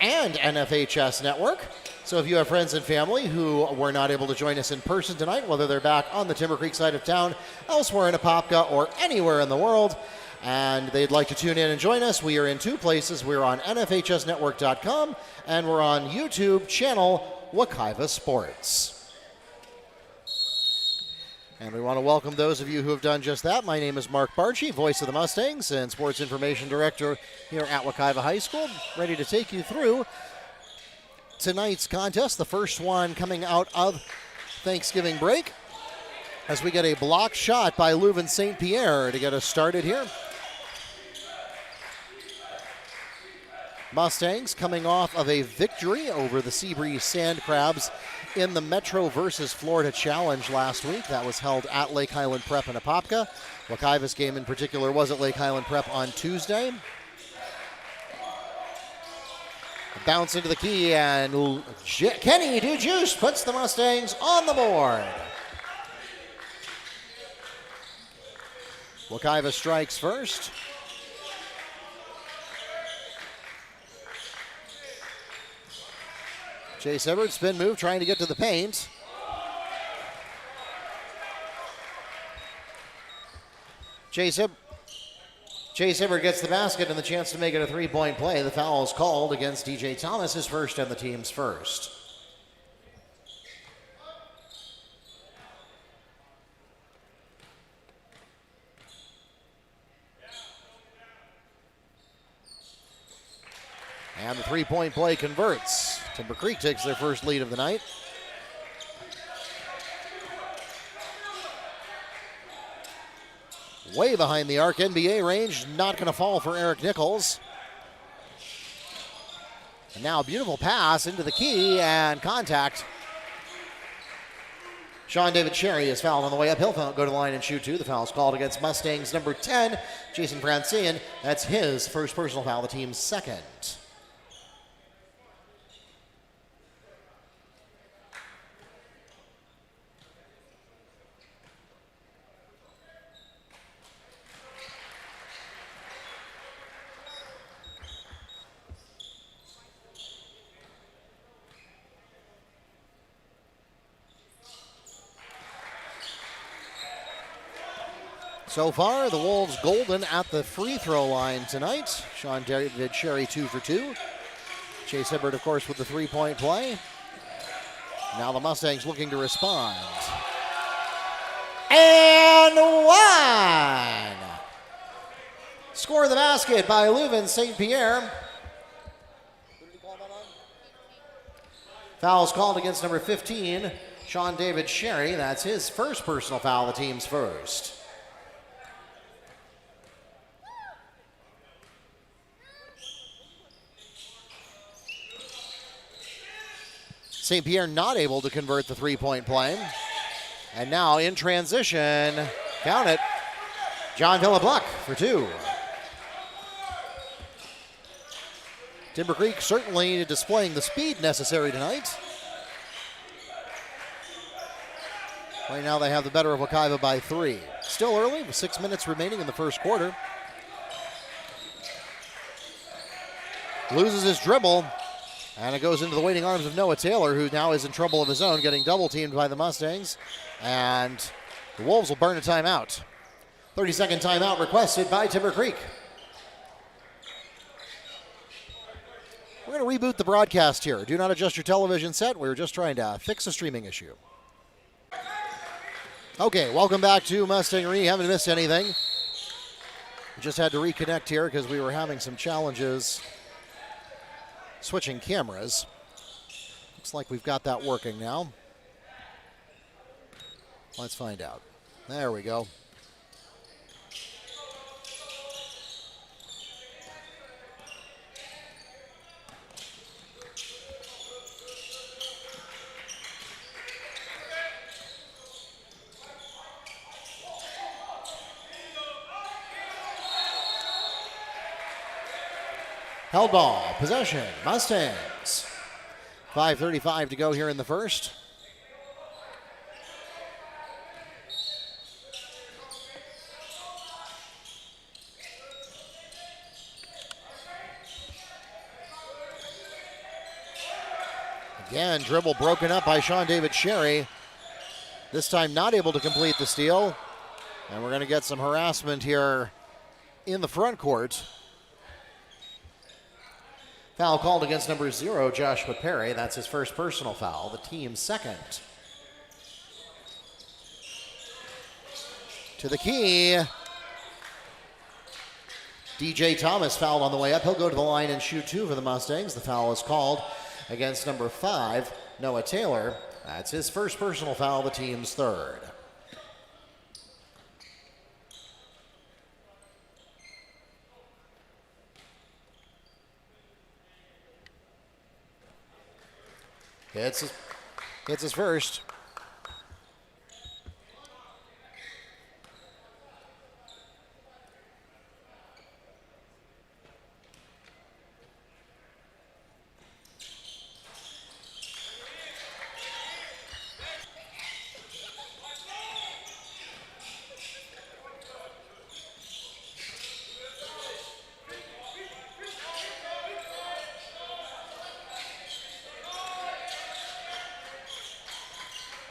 and NFHS Network. So if you have friends and family who were not able to join us in person tonight, whether they're back on the Timber Creek side of town, elsewhere in Apopka, or anywhere in the world, and they'd like to tune in and join us, we are in two places. We're on NFHSnetwork.com, and we're on YouTube channel Wekiva Sports. And we want to welcome those of you who have done just that. My name is Mark Barchi, voice of the Mustangs and sports information director here at Wekiva High School, ready to take you through tonight's contest, the first one coming out of Thanksgiving break, as we get a block shot by Leuven St. Pierre to get us started here. Mustangs coming off of a victory over the Seabreeze Sand Crabs in the Metro versus Florida Challenge last week. That was held at Lake Highland Prep in Apopka. Wekiva's game in particular was at Lake Highland Prep on Tuesday. A bounce into the key, and Kenny DeJuice puts the Mustangs on the board. Wekiva strikes first. Chase Hibbert, spin move, trying to get to the paint. Chase Hibbert gets the basket and the chance to make it a three-point play. The foul is called against DJ Thomas, his first and the team's first. And the three-point play converts. Timber Creek takes their first lead of the night. Way behind the arc, NBA range, not going to fall for Eric Nichols. And now a beautiful pass into the key and contact. Sean David Cherry is fouled on the way up. He'll go to the line and shoot two. The foul is called against Mustangs number 10, Jason Francian. That's his first personal foul, the team's second. So far, the Wolves golden at the free throw line tonight. Sean David Cherry 2 for 2. Chase Hibbert, of course, with the three-point play. Now the Mustangs looking to respond. And one! Score the basket by Leuven St. Pierre. Who did he call that on? Foul's called against number 15, Sean David Cherry. That's his first personal foul, the team's first. St. Pierre not able to convert the three-point play. And now in transition, count it, John Villabluck for two. Timber Creek certainly displaying the speed necessary tonight. Right now they have the better of Wekiva by 3. Still early with 6 minutes remaining in the first quarter. Loses his dribble. And it goes into the waiting arms of Noah Taylor, who now is in trouble of his own, getting double-teamed by the Mustangs. And the Wolves will burn a timeout. 30-second timeout requested by Timber Creek. We're going to reboot the broadcast here. Do not adjust your television set. We're just trying to fix a streaming issue. Okay, welcome back to Mustangery. Haven't missed anything. We just had to reconnect here because we were having some challenges switching cameras. Looks like we've got that working now. Let's find out. There we go. Held ball, possession, Mustangs. 5:35 to go here in the first. Again, dribble broken up by Sean David Sherry. This time not able to complete the steal. And we're going to get some harassment here in the front court. Foul called against number 0, Joshua Perry. That's his first personal foul, the team's second. To the key. DJ Thomas fouled on the way up. He'll go to the line and shoot 2 for the Mustangs. The foul is called against number 5, Noah Taylor. That's his first personal foul, the team's third. Hits his first.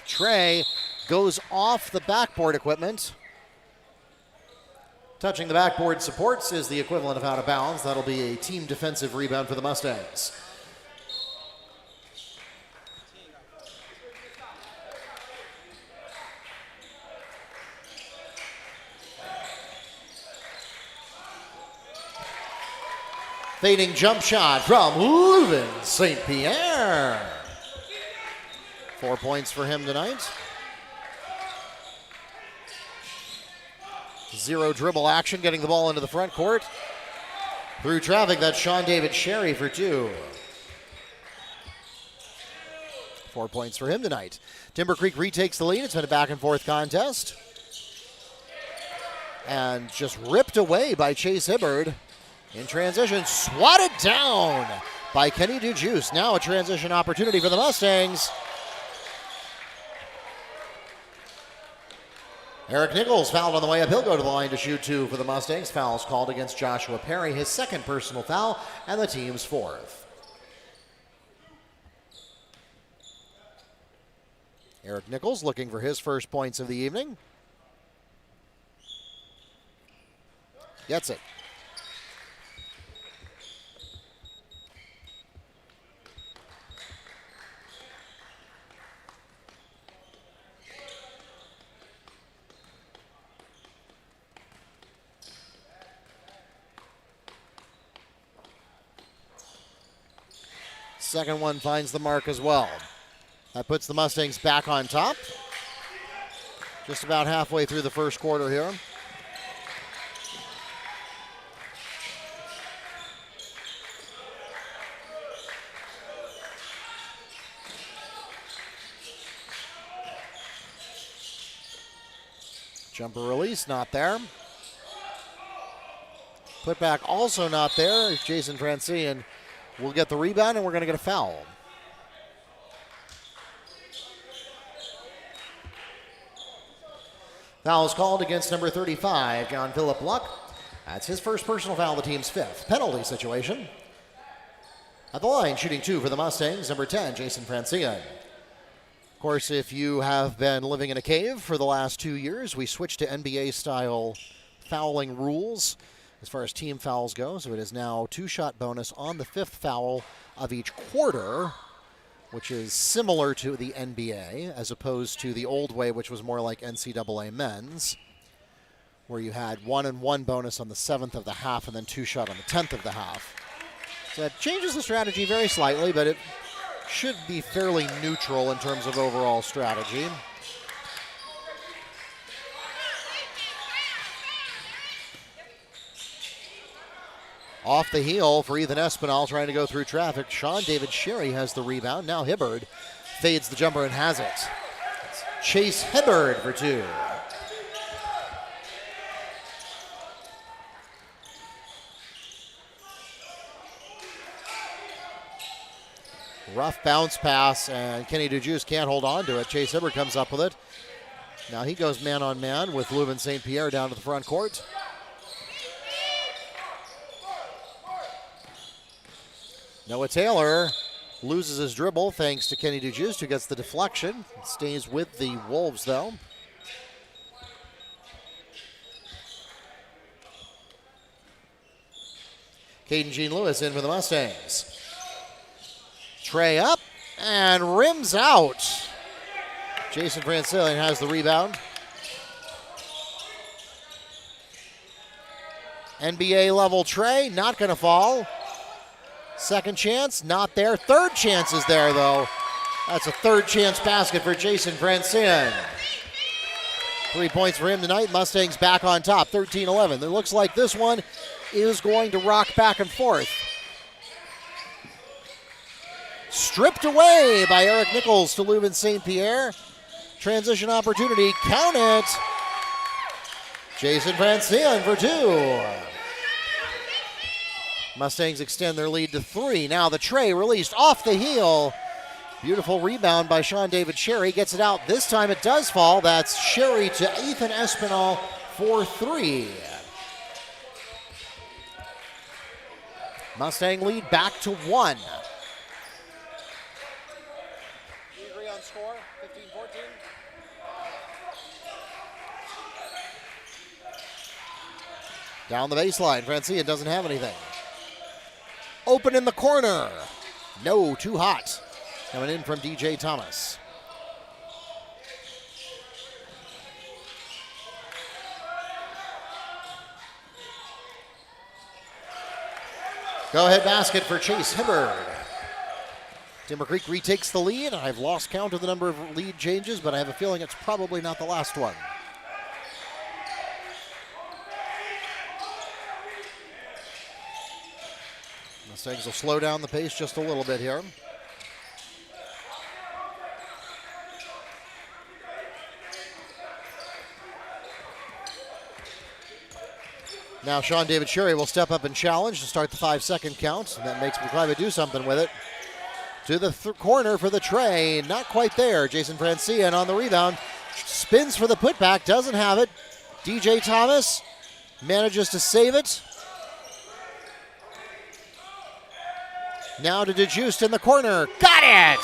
Trey goes off the backboard equipment. Touching the backboard supports is the equivalent of out of bounds. That'll be a team defensive rebound for the Mustangs. Fading jump shot from Leuven St. Pierre. 4 points for him tonight. 0 dribble action, getting the ball into the front court. Through traffic, that's Sean David Sherry for 2. 4 points for him tonight. Timber Creek retakes the lead. It's been a back and forth contest. And just ripped away by Chase Hibbard. In transition, swatted down by Kenny DeJuice. Now a transition opportunity for the Mustangs. Eric Nichols fouled on the way up. He'll go to the line to shoot 2 for the Mustangs. Fouls called against Joshua Perry, his second personal foul, and the team's fourth. Eric Nichols looking for his first points of the evening. Gets it. Second one finds the mark as well. That puts the Mustangs back on top. Just about halfway through the first quarter here. Jumper release, not there. Put back also not there. Jason Francian will get the rebound, and we're going to get a foul. Foul is called against number 35, John Phillip Luck. That's his first personal foul, the team's fifth. Penalty situation. At the line, shooting 2 for the Mustangs, number 10, Jason Francian. Of course, if you have been living in a cave for the last 2 years, we switched to NBA-style fouling rules as far as team fouls go. So it is now 2-shot bonus on the 5th foul of each quarter, which is similar to the NBA as opposed to the old way, which was more like NCAA men's, where you had 1 and 1 bonus on the 7th of the half and then 2-shot on the 10th of the half. So that changes the strategy very slightly, but it should be fairly neutral in terms of overall strategy. Off the heel for Ethan Espinal, trying to go through traffic. Sean David Sherry has the rebound. Now Hibbard fades the jumper and has it. Chase Hibbard for 2. Rough bounce pass, and Kenny DeJuice can't hold on to it. Chase Hibbard comes up with it. Now he goes man-on-man with Leuven St. Pierre down to the front court. Noah Taylor loses his dribble thanks to Kenny DeJuice, who gets the deflection. Stays with the Wolves, though. Caden Jean-Lewis in for the Mustangs. Trey up and rims out. Jason Francillian has the rebound. NBA level Trey, not going to fall. Second chance, not there. Third chance is there, though. That's a third chance basket for Jason Francillian. 3 points for him tonight. Mustangs back on top, 13-11. It looks like this one is going to rock back and forth. Stripped away by Eric Nichols to Leuven St. Pierre. Transition opportunity, count it. Jason Francillian for 2. Mustangs extend their lead to 3. Now the tray released off the heel. Beautiful rebound by Sean David Sherry. Gets it out. This time it does fall. That's Sherry to Ethan Espinal for 3. Mustang lead back to 1. You agree on score? 15-14? Down the baseline. Francillian doesn't have anything. Open in the corner. No, too hot. Coming in from DJ Thomas. Go-ahead basket for Chase Hibbard. Timber Creek retakes the lead. I've lost count of the number of lead changes, but I have a feeling it's probably not the last one. Mustangs will slow down the pace just a little bit here. Now Sean David Sherry will step up and challenge to start the 5-second count. And that makes Wekiva do something with it. To the corner for the tray. Not quite there. Jason Francillian on the rebound. Spins for the putback. Doesn't have it. DJ Thomas manages to save it. Now to DeJuice in the corner. Got it!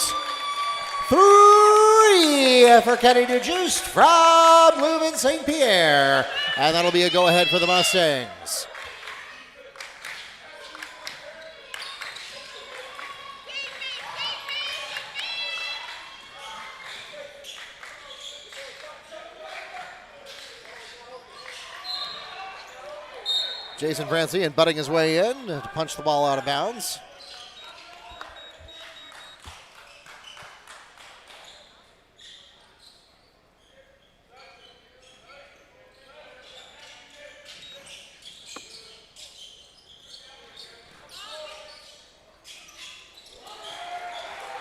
3 for Kenny DeJuice from Leuven St. Pierre. And that'll be a go-ahead for the Mustangs. Jason Francillian butting his way in to punch the ball out of bounds.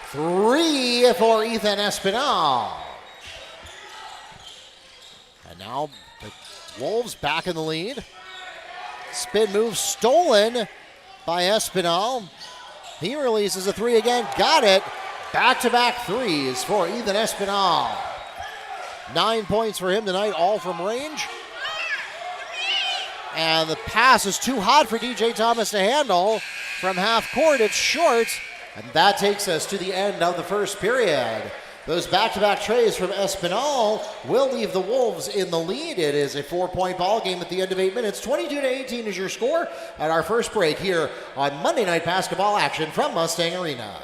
Three for Ethan Espinal. And now the Wolves back in the lead. Spin move stolen by Espinal. He releases a 3 again. Got it. Back-to-back threes for Ethan Espinal. 9 points for him tonight, all from range. And the pass is too hot for DJ Thomas to handle. From half court, it's short. And that takes us to the end of the first period. Those back-to-back trays from Espinal will leave the Wolves in the lead. It is a 4-point ball game at the end of 8 minutes. 22-18 is your score at our first break here on Monday Night Basketball action from Mustang Arena.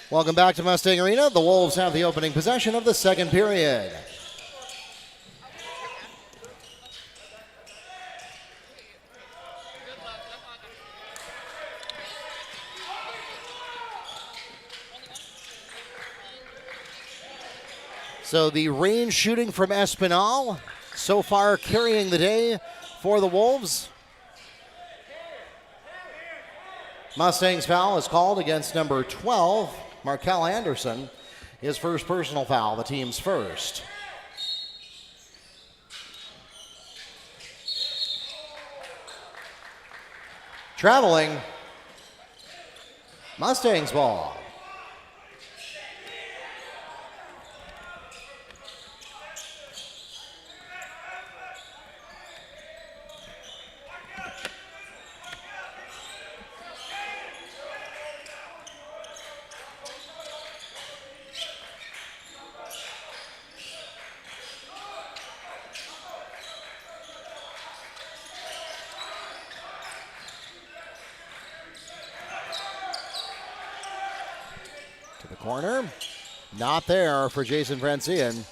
Welcome back to Mustang Arena. The Wolves have the opening possession of the second period. So the range shooting from Espinal so far carrying the day for the Wolves. Mustangs foul is called against number 12, Markel Anderson. His first personal foul, the team's first. Traveling, Mustangs ball. To the corner. Not there for Jason Francian.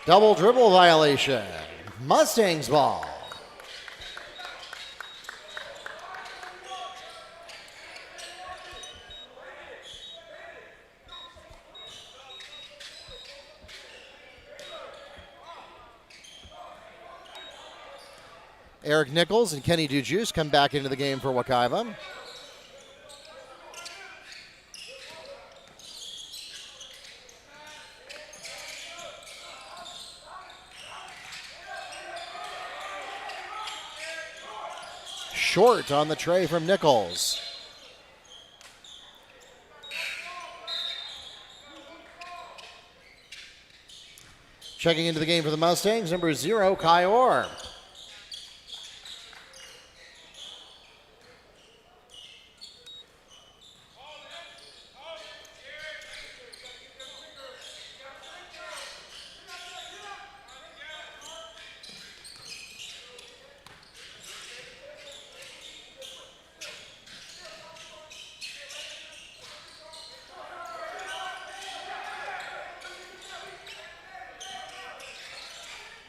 Double dribble violation. Mustangs ball. Eric Nichols and Kenny Dujuice come back into the game for Wekiva. Short on the tray from Nichols. Checking into the game for the Mustangs, number 0, Kai Orr.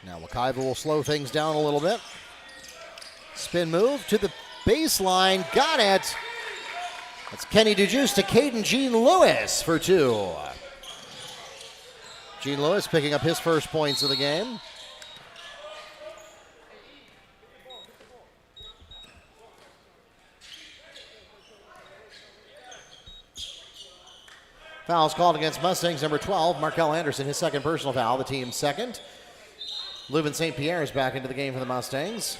Now Wekiva will slow things down a little bit. Spin move to the baseline. Got it. That's Kenny Dujuice to Caden Gene Lewis for 2. Gene Lewis picking up his first points of the game. Fouls called against Mustangs, number 12, Markel Anderson, his second personal foul, the team's second. Leuven St. Pierre is back into the game for the Mustangs.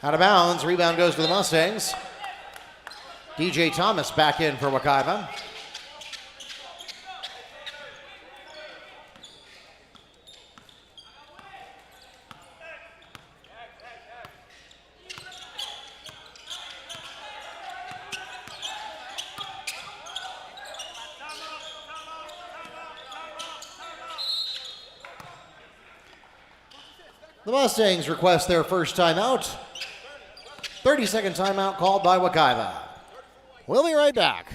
Out of bounds, rebound goes to the Mustangs. DJ Thomas back in for Wekiva. The Mustangs request their first timeout. 30-second timeout called by Wekiva. We'll be right back.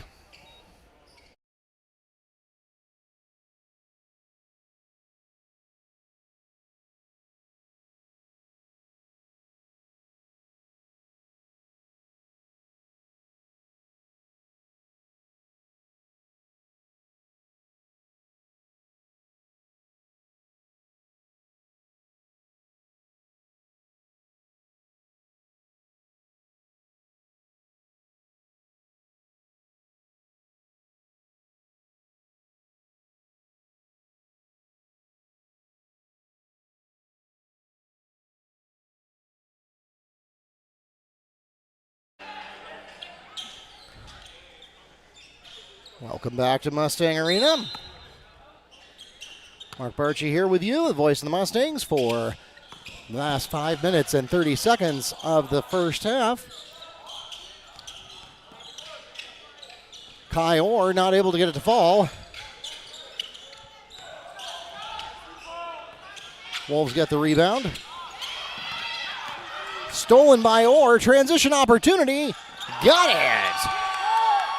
Welcome back to Mustang Arena. Mark Barchi here with you, the voice of the Mustangs, for the last 5 minutes and 30 seconds of the first half. Kai Orr not able to get it to fall. Wolves get the rebound. Stolen by Orr. Transition opportunity. Got it.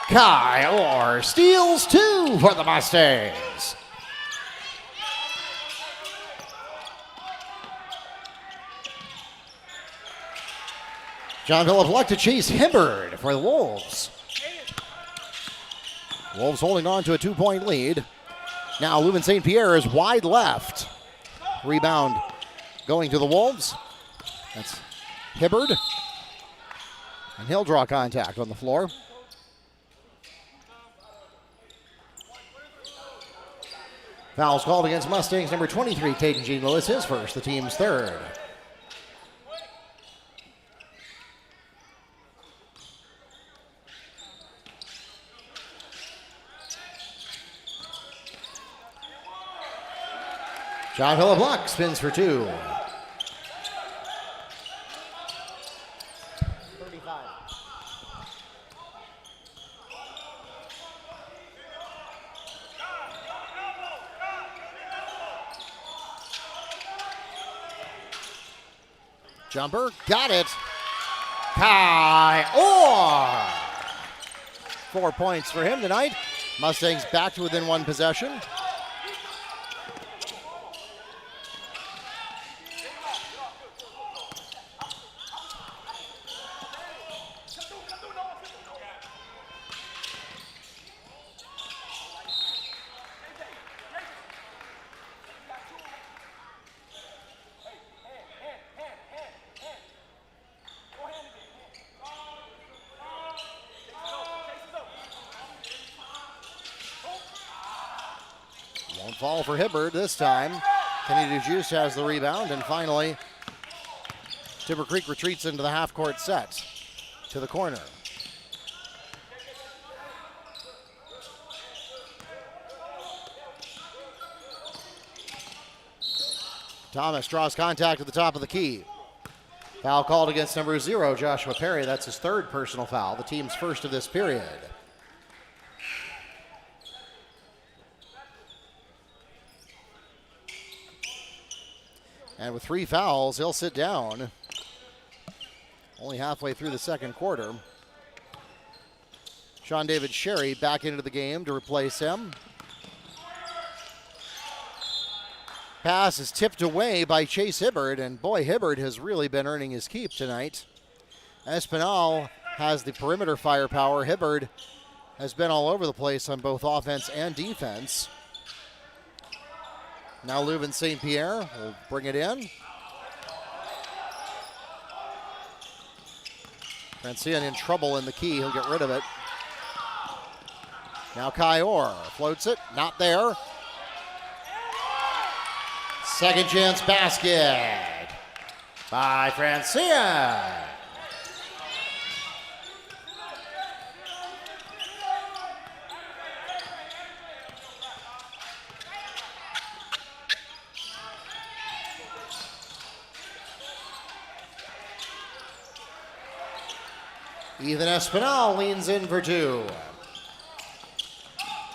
Kai Orr steals 2 for the Mustangs. John Philip Luck to chase Hibbard for the Wolves. Wolves holding on to a 2-point lead. Now Leuven St. Pierre is wide left. Rebound going to the Wolves. That's Hibbard. And he'll draw contact on the floor. Fouls called against Mustangs number 23, Caden Jean Lewis, his first, the team's third. John Philip Luck spins for 2. 35. Jumper, got it. Kai Orr. 4 points for him tonight. Mustangs back to within 1 possession. Won't fall for Hibbard this time. Kenny DeJuice has the rebound, and finally, Timber Creek retreats into the half-court set to the corner. Thomas draws contact at the top of the key. Foul called against number 0, Joshua Perry. That's his 3rd personal foul, the team's first of this period. And with 3 fouls, he'll sit down. Only halfway through the second quarter. Sean David Sherry back into the game to replace him. Pass is tipped away by Chase Hibbard, and boy, Hibbard has really been earning his keep tonight. Espinal has the perimeter firepower. Hibbard has been all over the place on both offense and defense. Now Leuven St. Pierre will bring it in. Francian in trouble in the key. He'll get rid of it. Now Kai Orr floats it. Not there. Second chance basket by Francian. Ethan Espinal leans in for 2.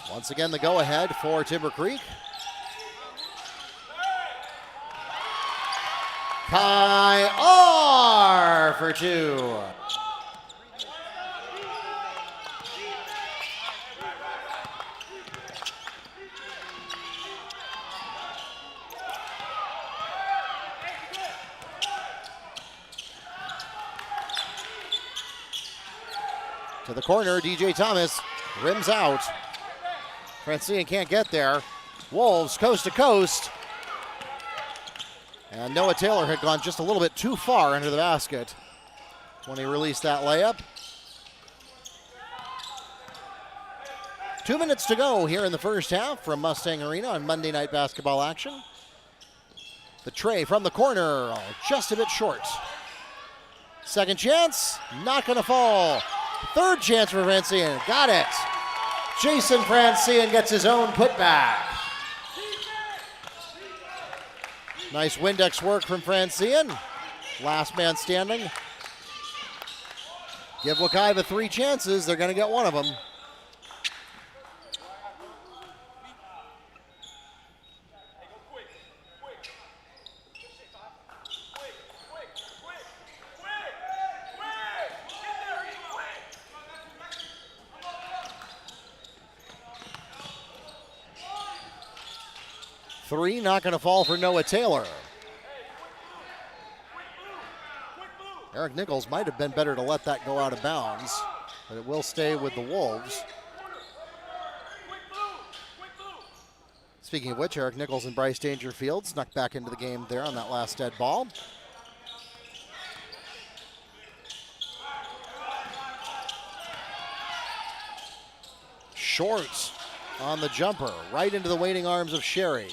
Once again, the go-ahead for Timber Creek. Kai Orr for 2. To the corner, DJ Thomas rims out. Francian can't get there. Wolves coast to coast. And Noah Taylor had gone just a little bit too far under the basket when he released that layup. 2 minutes to go here in the first half from Mustang Arena on Monday Night Basketball action. The tray from the corner, just a bit short. Second chance, not going to fall. Third chance for Francian, got it. Jason Francian gets his own putback. Nice Windex work from Francian. Last man standing. Give Wekiva 3 chances. They're going to get one of them. Three not going to fall for Noah Taylor. Eric Nichols might have been better to let that go out of bounds, but it will stay with the Wolves. Speaking of which, Eric Nichols and Bryce Dangerfield snuck back into the game there on that last dead ball. Short on the jumper, right into the waiting arms of Sherry.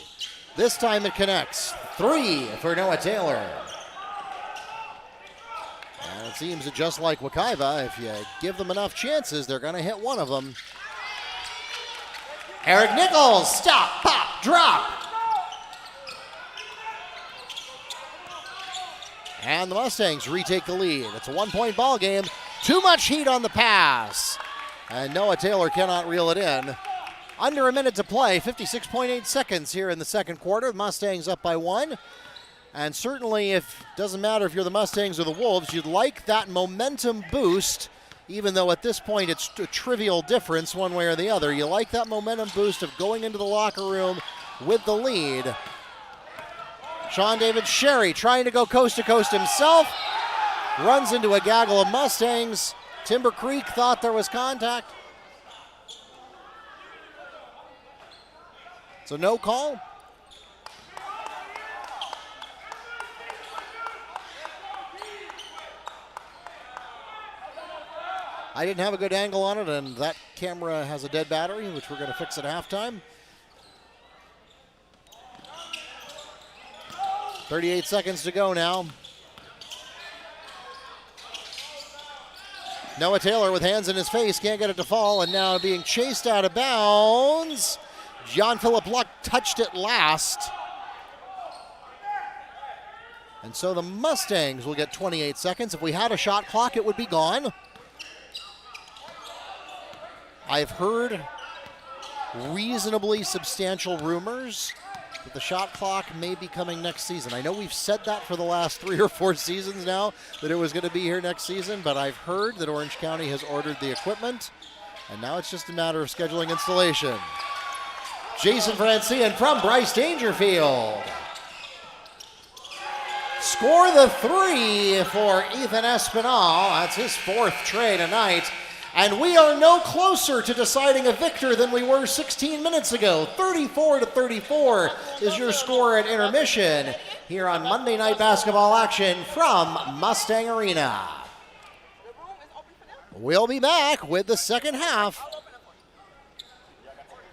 This time it connects. 3 for Noah Taylor. And it seems that just like Wekiva, if you give them enough chances, they're going to hit one of them. Eric Nichols, stop, pop, drop. And the Mustangs retake the lead. It's a 1-point ball game. Too much heat on the pass. And Noah Taylor cannot reel it in. Under a minute to play, 56.8 seconds here in the second quarter. The Mustangs up by 1. And certainly, doesn't matter if you're the Mustangs or the Wolves, you'd like that momentum boost, even though at this point it's a trivial difference one way or the other. You like that momentum boost of going into the locker room with the lead. Sean David Sherry trying to go coast to coast himself. Runs into a gaggle of Mustangs. Timber Creek thought there was contact. So no call. I didn't have a good angle on it, and that camera has a dead battery, which we're going to fix at halftime. 38 seconds to go now. Noah Taylor with hands in his face, can't get it to fall, and now being chased out of bounds. John Philip Luck touched it last. And so the Mustangs will get 28 seconds. If we had a shot clock, it would be gone. I've heard reasonably substantial rumors that the shot clock may be coming next season. I know we've said that for the last 3 or 4 seasons now, that it was going to be here next season, but I've heard that Orange County has ordered the equipment, and now it's just a matter of scheduling installation. Jason Francian from Bryce Dangerfield. Score the 3 for Ethan Espinal. That's his 4th tray tonight. And we are no closer to deciding a victor than we were 16 minutes ago. 34-34 is your score at intermission here on Monday Night Basketball action from Mustang Arena. We'll be back with the second half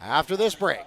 after this break.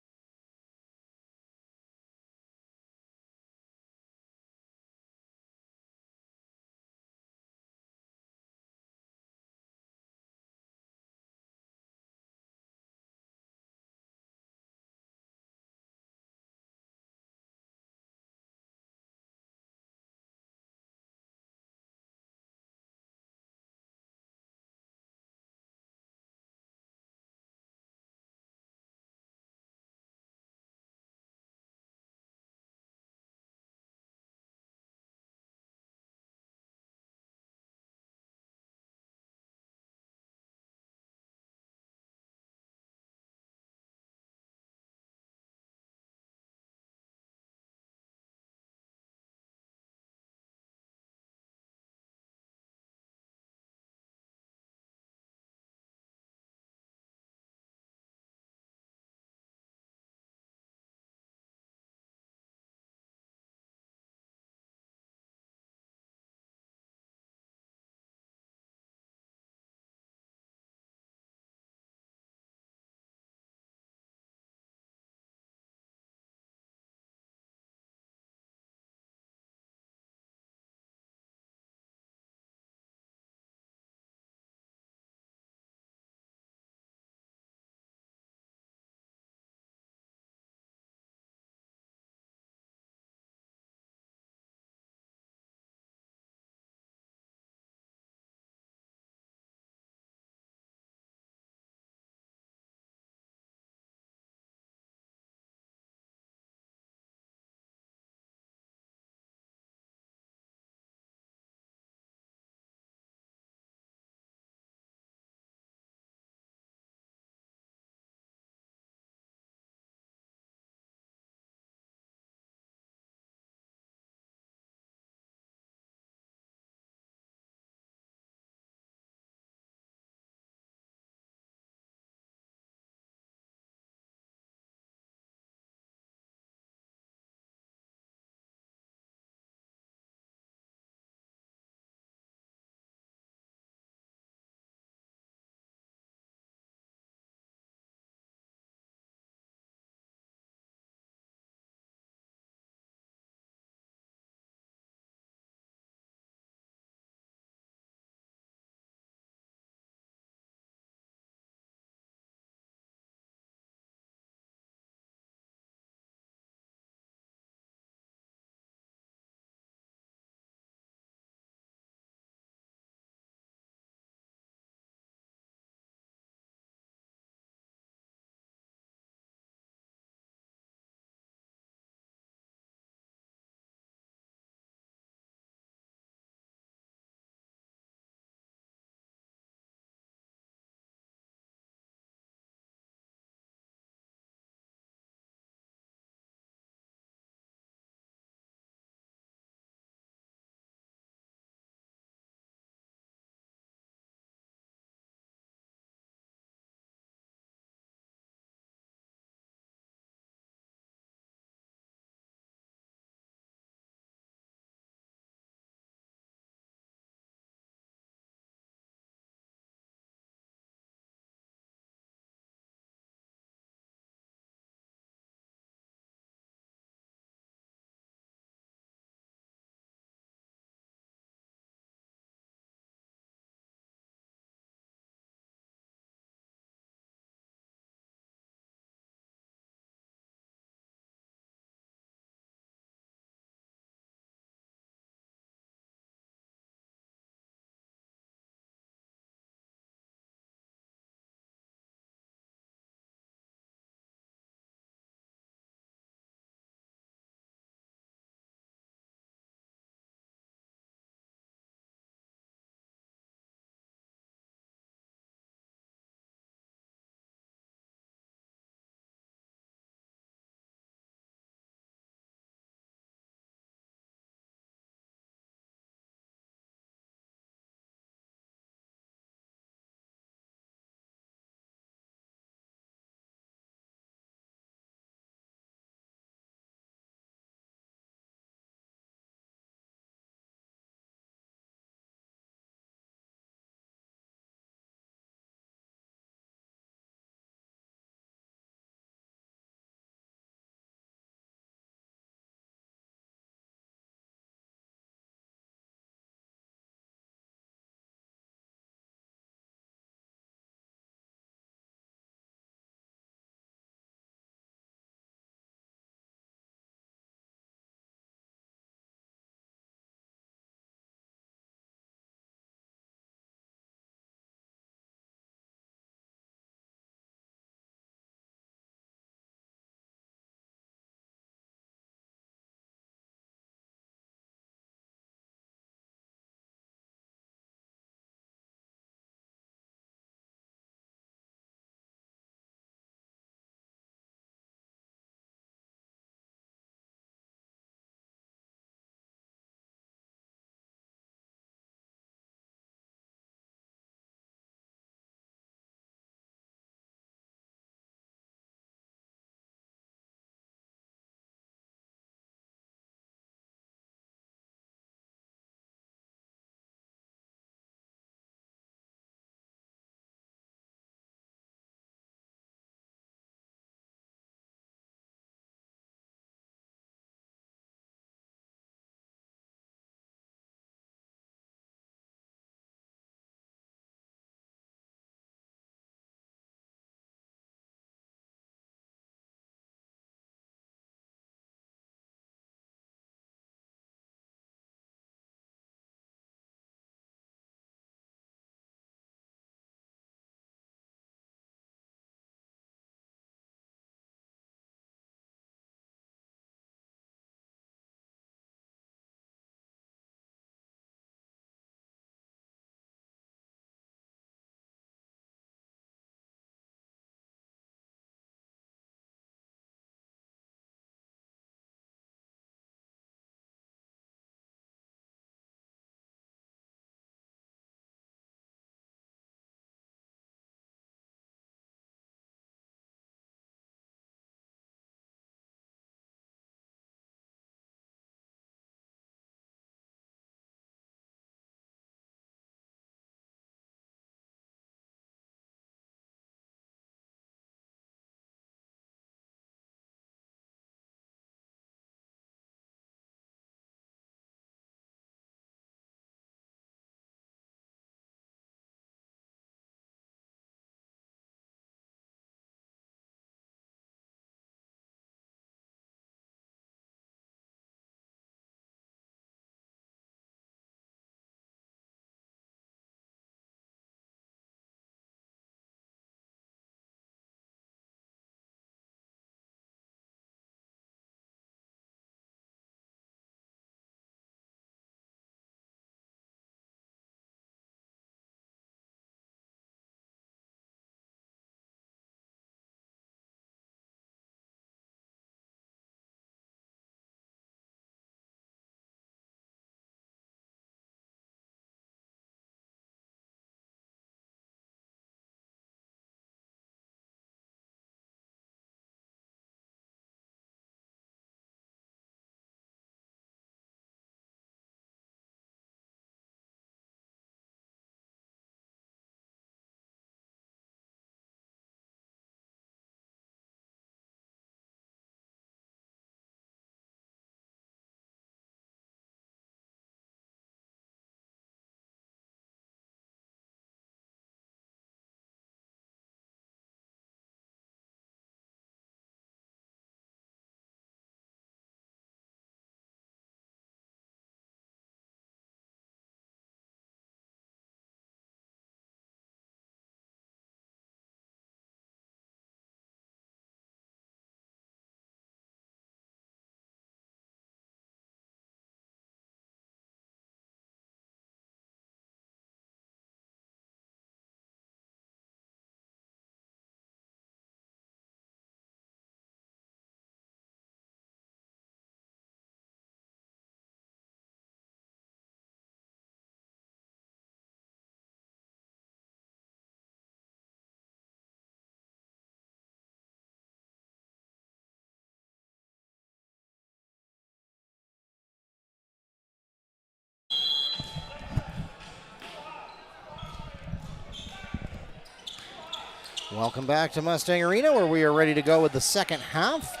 Welcome back to Mustang Arena, where we are ready to go with the second half.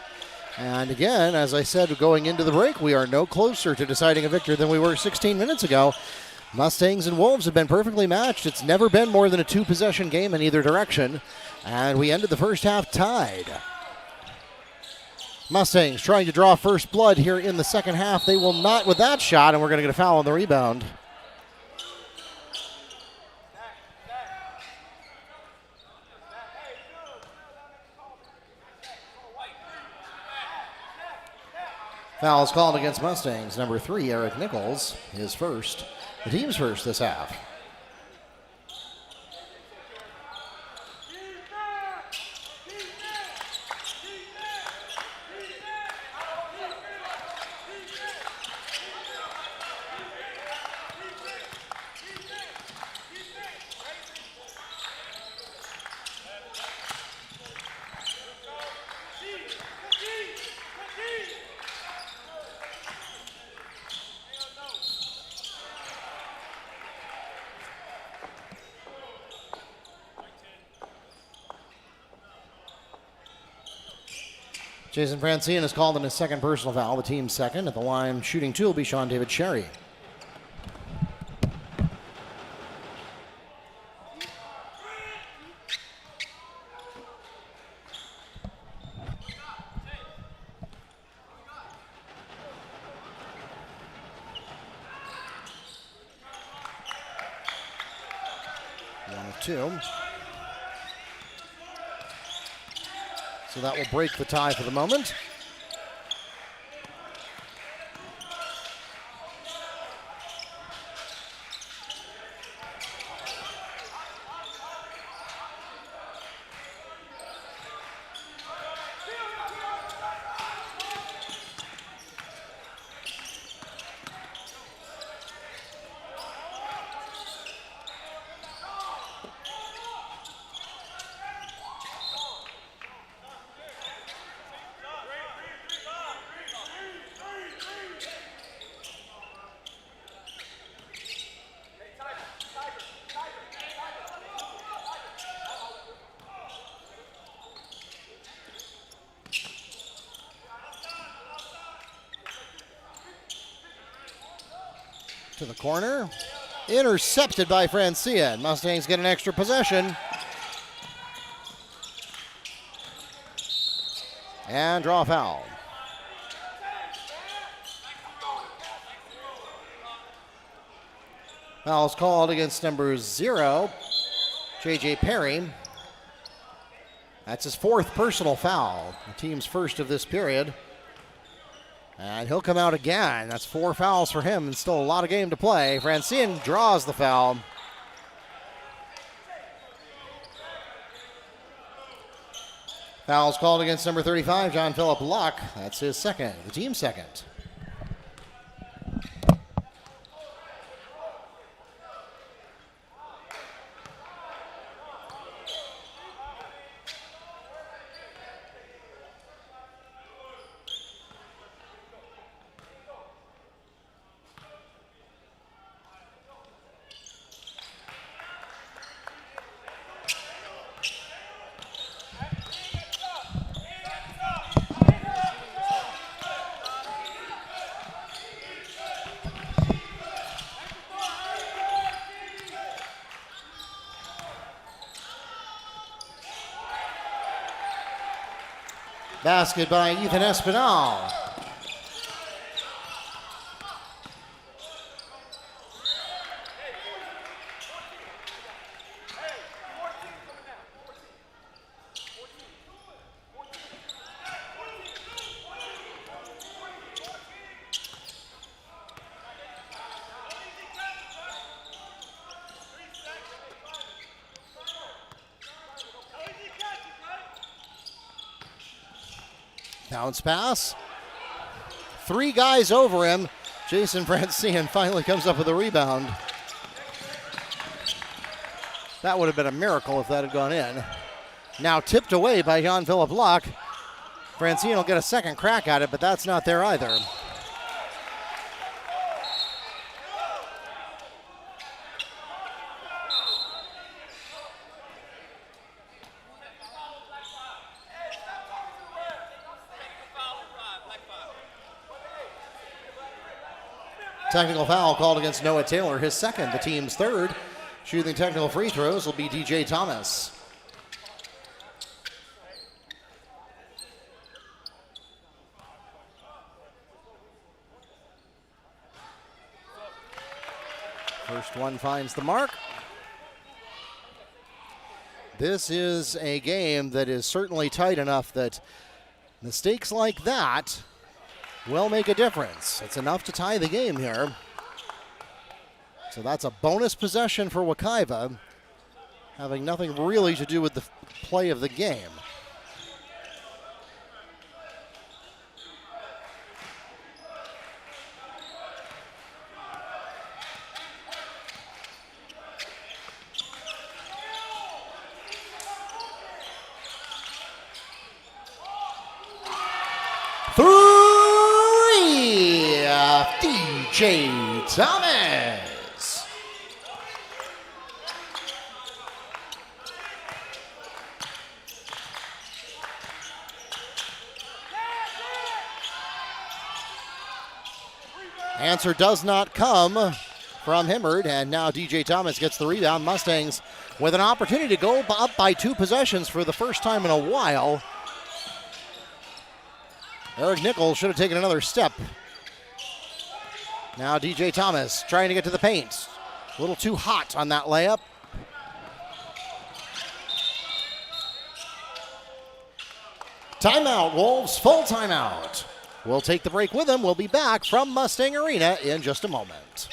And again, as I said, going into the break, we are no closer to deciding a victor than we were 16 minutes ago. Mustangs and Wolves have been perfectly matched. It's never been more than a two-possession game in either direction. And we ended the first half tied. Mustangs trying to draw first blood here in the second half. They will not with that shot, and we're going to get a foul on the rebound. Foul is called against Mustangs. Number 3, Eric Nichols, his first. The team's first this half. Jason Francine is called in his second personal foul, the team's second. At the line, shooting 2 will be Sean David Sherry. One of 2. So that will break the tie for the moment. To the corner. Intercepted by Francine. Mustangs get an extra possession. And draw a foul. Foul's called against number 0, J.J. Perry. That's his 4th personal foul, the team's first of this period. And he'll come out again. That's 4 fouls for him and still a lot of game to play. Francine draws the foul. Foul's called against number 35, John Phillip Luck. That's his second, the team's second. Basket by Ethan Espinal. Bounce pass. 3 guys over him. Jason Francine finally comes up with a rebound. That would have been a miracle if that had gone in. Now tipped away by John Phillip Luck. Francine will get a second crack at it, but that's not there either. Technical foul called against Noah Taylor, his second, the team's third. Shooting technical free throws will be DJ Thomas. First one finds the mark. This is a game that is certainly tight enough that mistakes like that will make a difference. It's enough to tie the game here. So that's a bonus possession for Wekiva, having nothing really to do with the play of the game. Three, DJ Thomas. Answer does not come from Hibbard, and now DJ Thomas gets the rebound. Mustangs with an opportunity to go up by 2 possessions for the first time in a while. Eric Nichols should have taken another step. Now DJ Thomas trying to get to the paint. A little too hot on that layup. Timeout, Wolves, full timeout. We'll take the break with them. We'll be back from Mustang Arena in just a moment.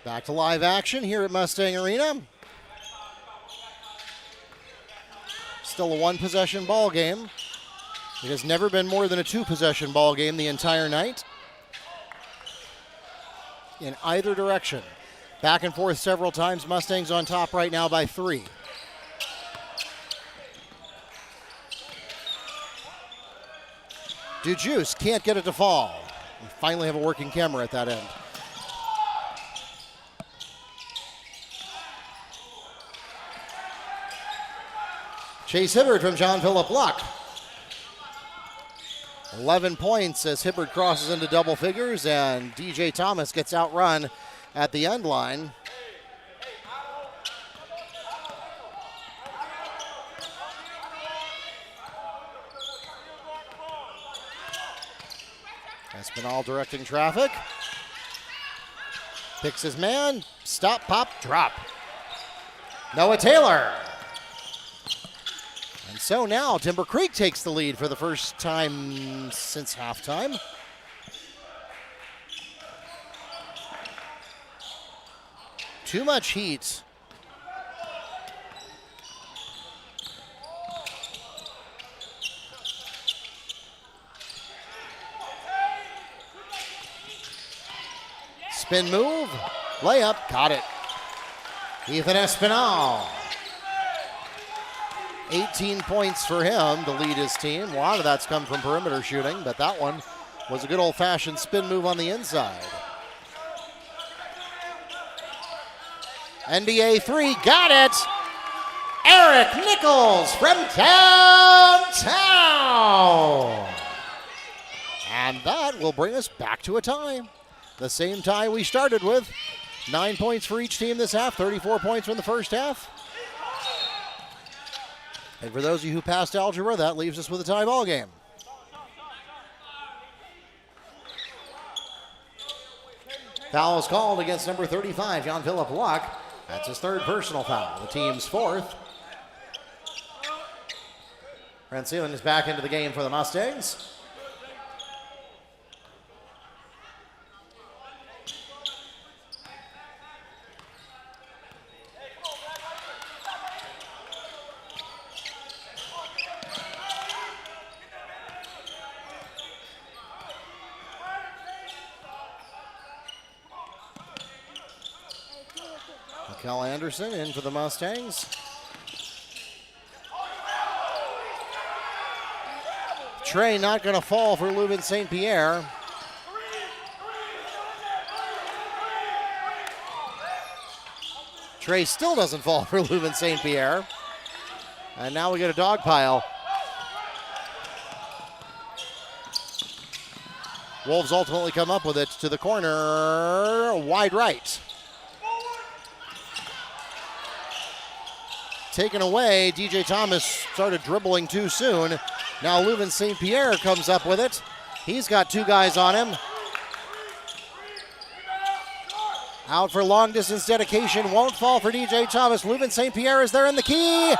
Back to live action here at Mustang Arena. Still a 1-possession ball game. It has never been more than a 2-possession ball game the entire night. In either direction. Back and forth several times. Mustangs on top right now by 3. DeJuice can't get it to fall. We finally have a working camera at that end. Chase Hibbard from John Phillip Luck. 11 points as Hibbard crosses into double figures, and DJ Thomas gets outrun at the end line. Espinal directing traffic. Picks his man. Stop, pop, drop. Noah Taylor. And so now Timber Creek takes the lead for the first time since halftime. Too much heat. Spin move, layup, got it. Ethan Espinal. 18 points for him to lead his team. A lot of that's come from perimeter shooting, but that one was a good old-fashioned spin move on the inside. NBA 3, got it! Eric Nichols from downtown. And that will bring us back to a tie. The same tie we started with. 9 points for each team this half, 34 points from the first half. And for those of you who passed algebra, that leaves us with a tie ball game. Foul is called against number 35, John Philip Luck. That's his third personal foul, the team's fourth. Francine is back into the game for the Mustangs. Cal Anderson in for the Mustangs. Trey not going to fall for Leuven St. Pierre. Trey still doesn't fall for Leuven St. Pierre. And now we get a dog pile. Wolves ultimately come up with it to the corner, wide right. Taken away, DJ Thomas started dribbling too soon. Now Leuven St. Pierre comes up with it. He's got two guys on him. Out for long distance dedication, won't fall for DJ Thomas. Leuven St. Pierre is there in the key.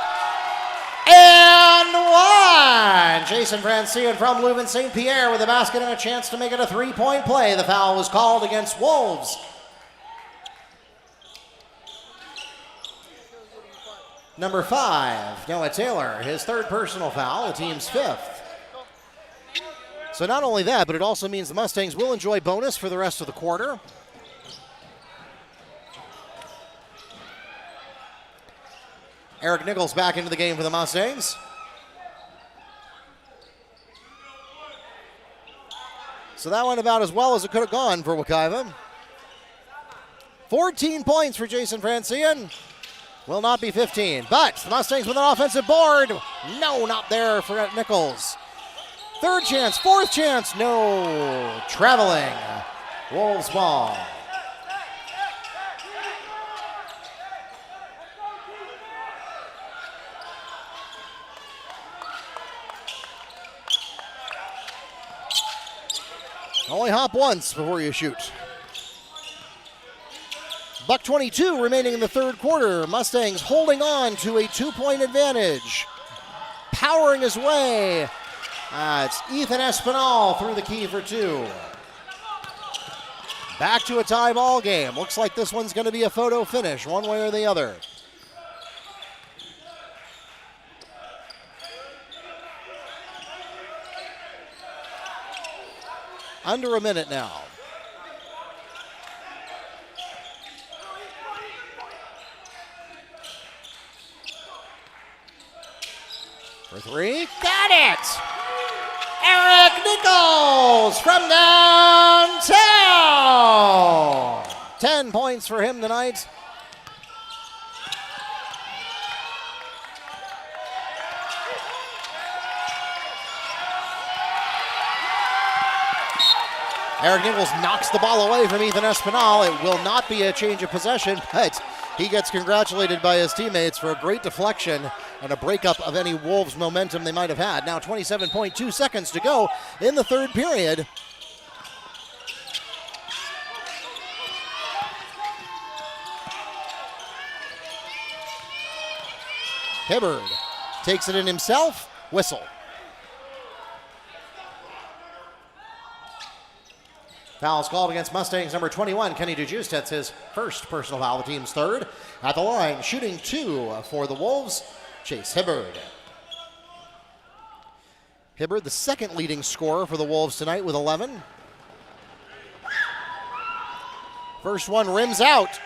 And one! Jason Francine from Leuven St. Pierre with a basket and a chance to make it a three-point play. The foul was called against Wolves. Number 5, Noah Taylor, his third personal foul, the team's fifth. So not only that, but it also means the Mustangs will enjoy bonus for the rest of the quarter. Eric Nichols back into the game for the Mustangs. So that went about as well as it could have gone for Wekiva. 14 points for Jason Francine. Will not be 15, but the Mustangs with an offensive board. No, not there for Nichols. Third chance, fourth chance, no. Traveling. Wolves ball. Only hop once before you shoot. Buck 22 remaining in the third quarter. Mustangs holding on to a 2-point advantage. Powering his way. It's Ethan Espinal through the key for two. Back to a tie ball game. Looks like this one's going to be a photo finish, one way or the other. Under a minute now. For three, got it! Eric Nichols from downtown! 10 points for him tonight. Eric Nichols knocks the ball away from Ethan Espinal. It will not be a change of possession, but he gets congratulated by his teammates for a great deflection and a breakup of any Wolves momentum they might have had. Now 27.2 seconds to go in the third period. Hibbard takes it in himself. Whistle. Foul's called against Mustangs number 21, Kenny DeJuice. That's his first personal foul, the team's third. At the line, shooting two for the Wolves, Chase Hibbard. Hibbard, the second leading scorer for the Wolves tonight with 11. First one rims out.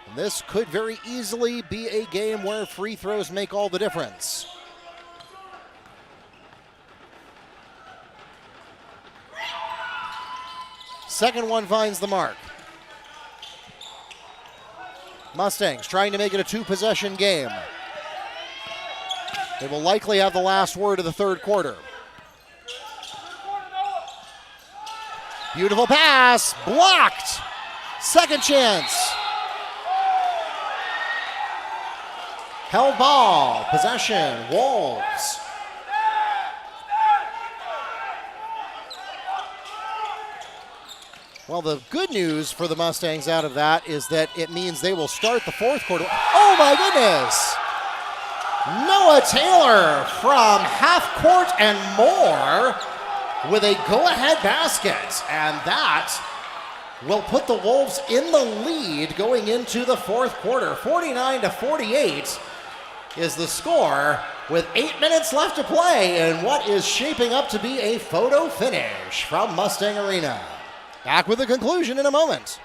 And this could very easily be a game where free throws make all the difference. Second one finds the mark. Mustangs trying to make it a two-possession game. They will likely have the last word of the third quarter. Beautiful pass, blocked. Second chance. Held ball, possession, Wolves. Well, the good news for the Mustangs out of that is that it means they will start the fourth quarter. Oh my goodness! Noah Taylor from half court and more with a go-ahead basket. And that will put the Wolves in the lead going into the fourth quarter. 49-48 is the score with 8 minutes left to play in what is shaping up to be a photo finish from Mustang Arena. Back with the conclusion in a moment.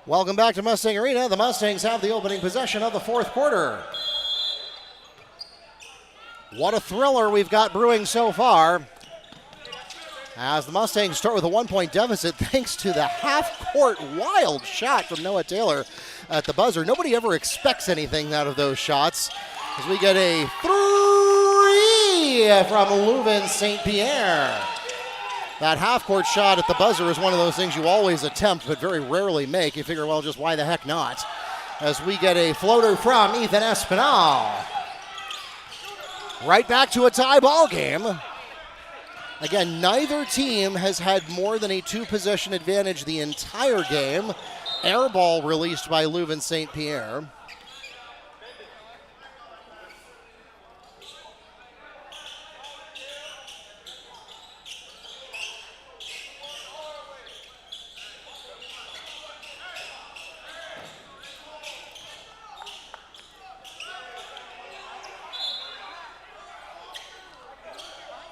Welcome back to Mustang Arena. The Mustangs have the opening possession of the fourth quarter. What a thriller we've got brewing so far, as the Mustangs start with a 1-point deficit thanks to the half-court wild shot from Noah Taylor at the buzzer. Nobody ever expects anything out of those shots, as we get a 3 from Leuven St. Pierre. That half-court shot at the buzzer is one of those things you always attempt but very rarely make. You figure, well, just why the heck not? As we get a floater from Ethan Espinal. Right back to a tie ball game. Again, neither team has had more than a two-possession advantage the entire game. Air ball released by Leuven St. Pierre.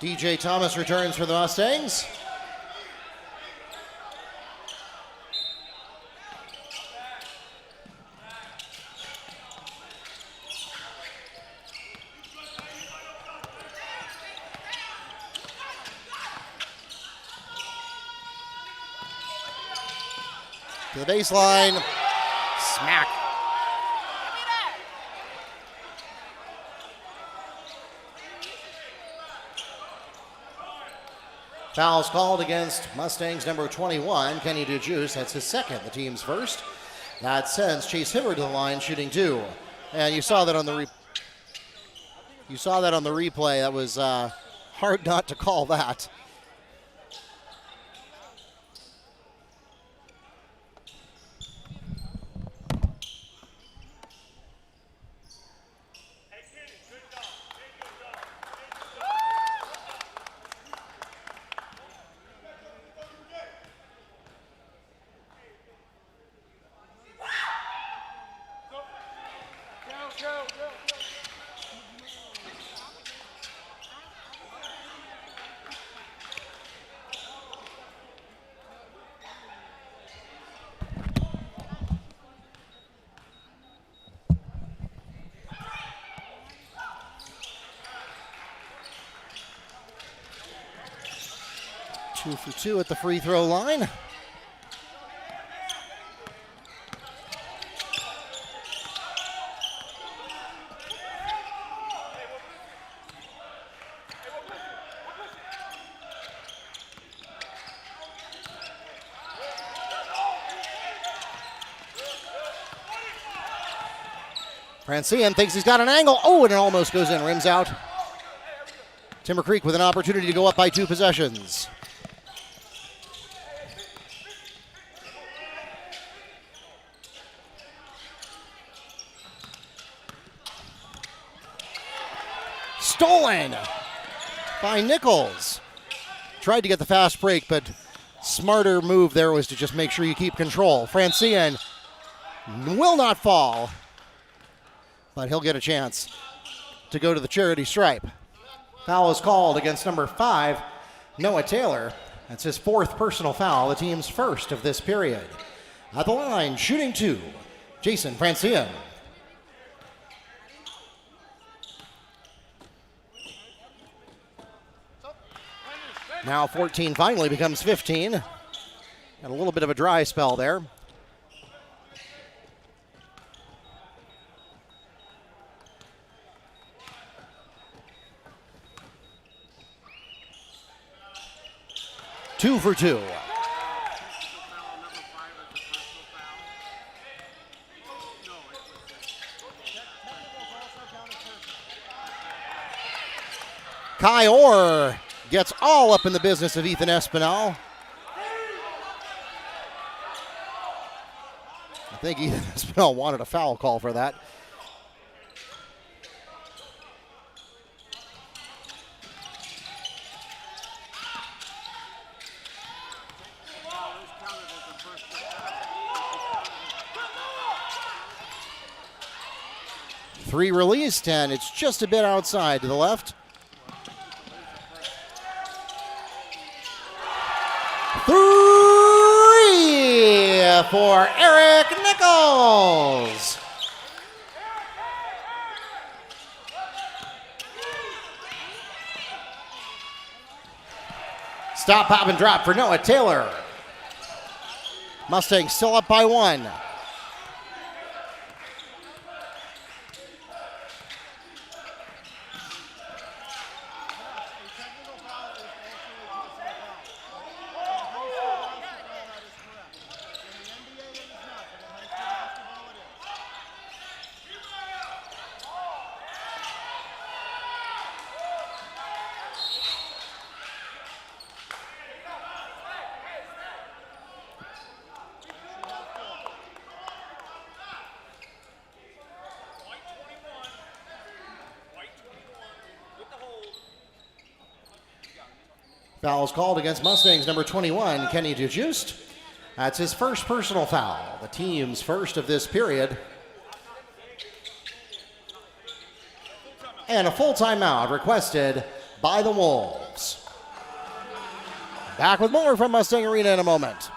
DJ Thomas returns for the Mustangs. To the baseline. Smack. Fouls called against Mustangs number 21, Kenny DeJuice. That's his second, the team's first. That sends Chase Hibbert to the line, shooting 2. And you saw that on the replay. That was hard not to call that. 2 for 2 at the free throw line. Francian thinks he's got an angle. Oh, and it almost goes in. Rims out. Timber Creek with an opportunity to go up by 2 possessions. Stolen by Nichols. Tried to get the fast break, but smarter move there was to just make sure you keep control. Francian will not fall, but he'll get a chance to go to the charity stripe. Foul is called against number 5, Noah Taylor. That's his 4th personal foul, the team's first of this period. At the line, shooting 2, Jason Francian. Now 14 finally becomes 15. Got a little bit of a dry spell there. Two for 2. Kai Orr gets all up in the business of Ethan Espinal. I think Ethan Espinal wanted a foul call for that. Three released, and it's just a bit outside to the left. Three for Eric Nichols. Stop, pop, and drop for Noah Taylor. Mustangs still up by 1. Foul is called against Mustangs number 21, Kenny DeJuiced. That's his first personal foul, the team's first of this period. And a full timeout requested by the Wolves. Back with more from Mustang Arena in a moment.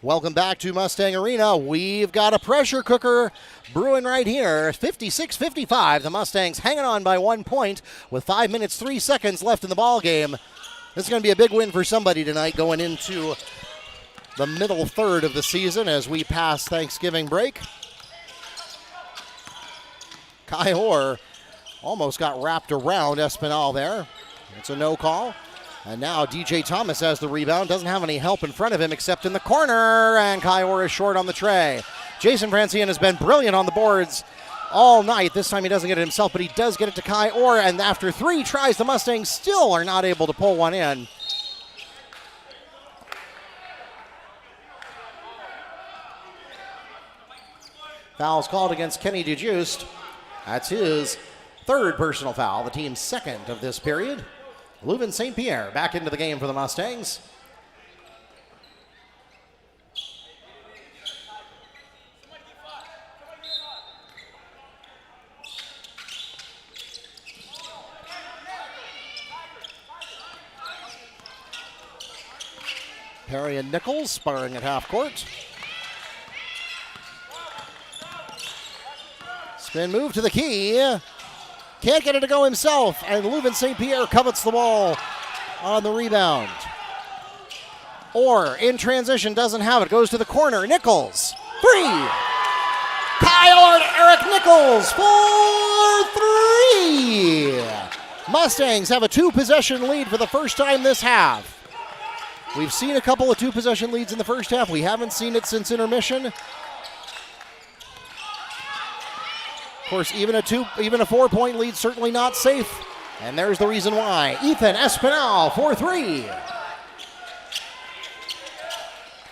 Welcome back to Mustang Arena. We've got a pressure cooker brewing right here. 56-55. The Mustangs hanging on by 1 point with 5 minutes, 3 seconds left in the ball game. This is going to be a big win for somebody tonight going into the middle third of the season as we pass Thanksgiving break. Kai Orr almost got wrapped around Espinal there. It's a no call. And now DJ Thomas has the rebound. Doesn't have any help in front of him except in the corner. And Kai Orr is short on the tray. Jason Francian has been brilliant on the boards all night. This time he doesn't get it himself, but he does get it to Kai Orr. And after 3 tries, the Mustangs still are not able to pull one in. Foul's called against Kenny DeJuiced. That's his 3rd personal foul, the team's 2nd of this period. Leuven St. Pierre back into the game for the Mustangs. Perry and Nichols sparring at half court. Spin move to the key. Can't get it to go himself, and Leuven St. Pierre covets the ball on the rebound. Orr in transition, doesn't have it, goes to the corner. Nichols, 3. Kyle and Eric Nichols for 3. Mustangs have a 2-possession lead for the first time this half. We've seen a couple of 2-possession leads in the first half. We haven't seen it since intermission. Of course, even a 4-point lead certainly not safe. And there's the reason why. Ethan Espinal for 3.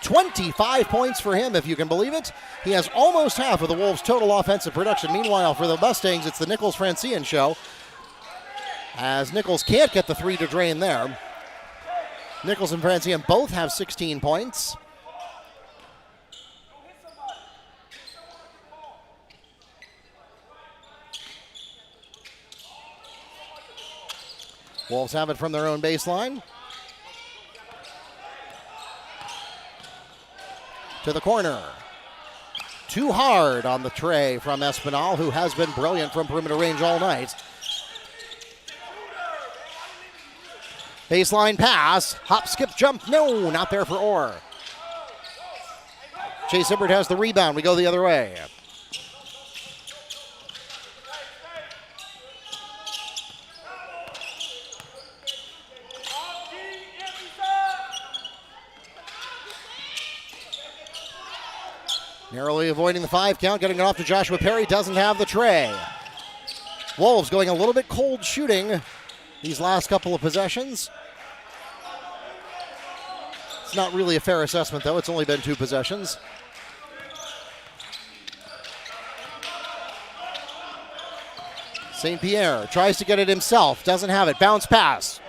25 points for him, if you can believe it. He has almost half of the Wolves' total offensive production. Meanwhile, for the Mustangs, it's the Nichols-Francian show, as Nichols can't get the 3 to drain there. Nichols and Francian both have 16 points. Wolves have it from their own baseline. To the corner. Too hard on the tray from Espinal, who has been brilliant from perimeter range all night. Baseline pass. Hop, skip, jump. No, not there for Orr. Chase Hibbert has the rebound. We go the other way. Narrowly avoiding the 5 count, getting it off to Joshua Perry, doesn't have the tray. Wolves going a little bit cold shooting these last couple of possessions. It's not really a fair assessment, though. It's only been 2 possessions. St. Pierre tries to get it himself, doesn't have it. Bounce pass.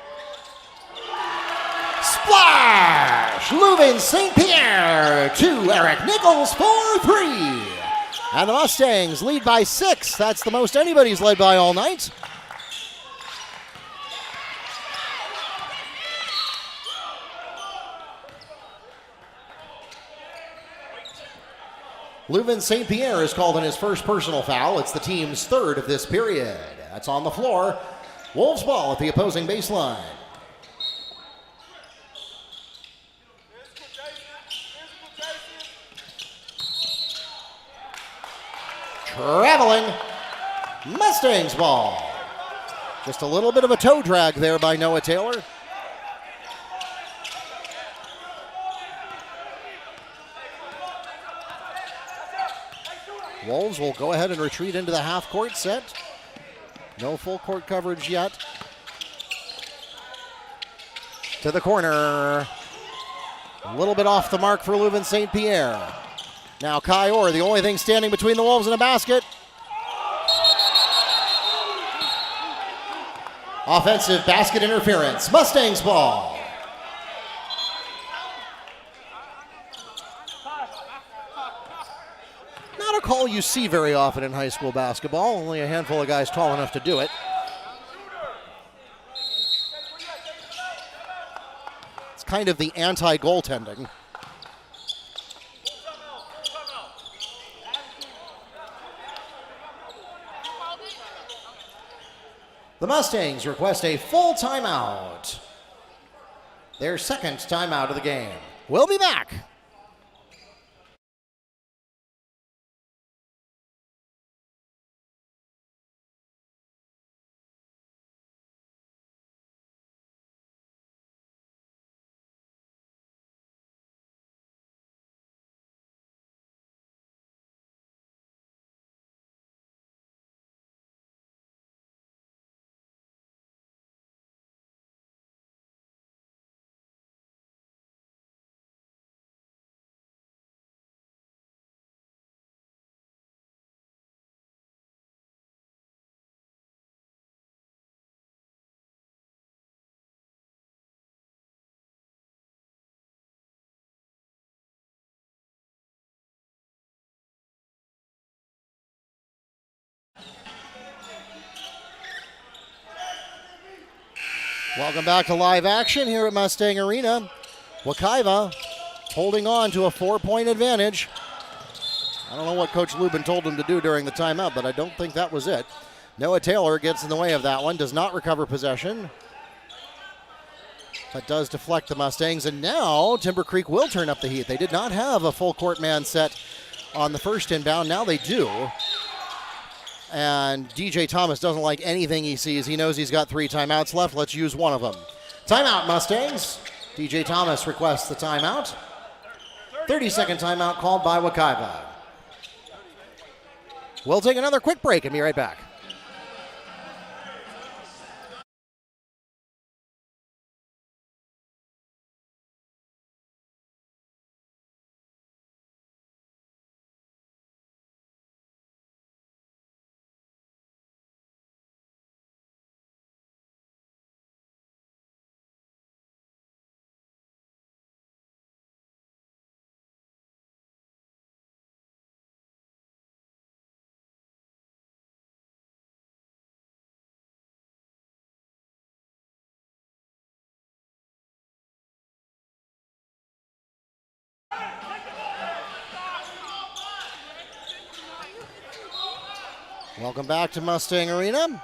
Splash! Leuven St. Pierre to Eric Nichols for 3. And the Mustangs lead by 6. That's the most anybody's led by all night. Leuven St. Pierre is called in his first personal foul. It's the team's 3rd of this period. That's on the floor. Wolves ball at the opposing baseline. Traveling Mustangs ball. Just a little bit of a toe drag there by Noah Taylor. Wolves will go ahead and retreat into the half-court set. No full court coverage yet. To the corner. A little bit off the mark for Leuven St. Pierre. Now Kai Orr, the only thing standing between the Wolves and a basket. Offensive basket interference. Mustangs ball. Not a call you see very often in high school basketball. Only a handful of guys tall enough to do it. It's kind of the anti-goaltending. The Mustangs request a full timeout. Their 2nd timeout of the game. We'll be back Welcome back to live action here at Mustang Arena. Wekiva holding on to a 4-point advantage. I don't know what Coach Lubin told him to do during the timeout, but I don't think that was it. Noah Taylor gets in the way of that one, does not recover possession. But does deflect the Mustangs, and now Timber Creek will turn up the heat. They did not have a full court man set on the first inbound. Now they do. And DJ Thomas doesn't like anything he sees. He knows he's got 3 timeouts left. Let's use one of them. Timeout, Mustangs. DJ Thomas requests the timeout. 30-second timeout called by Wekiva. We'll take another quick break and be right back. Welcome back to Mustang Arena.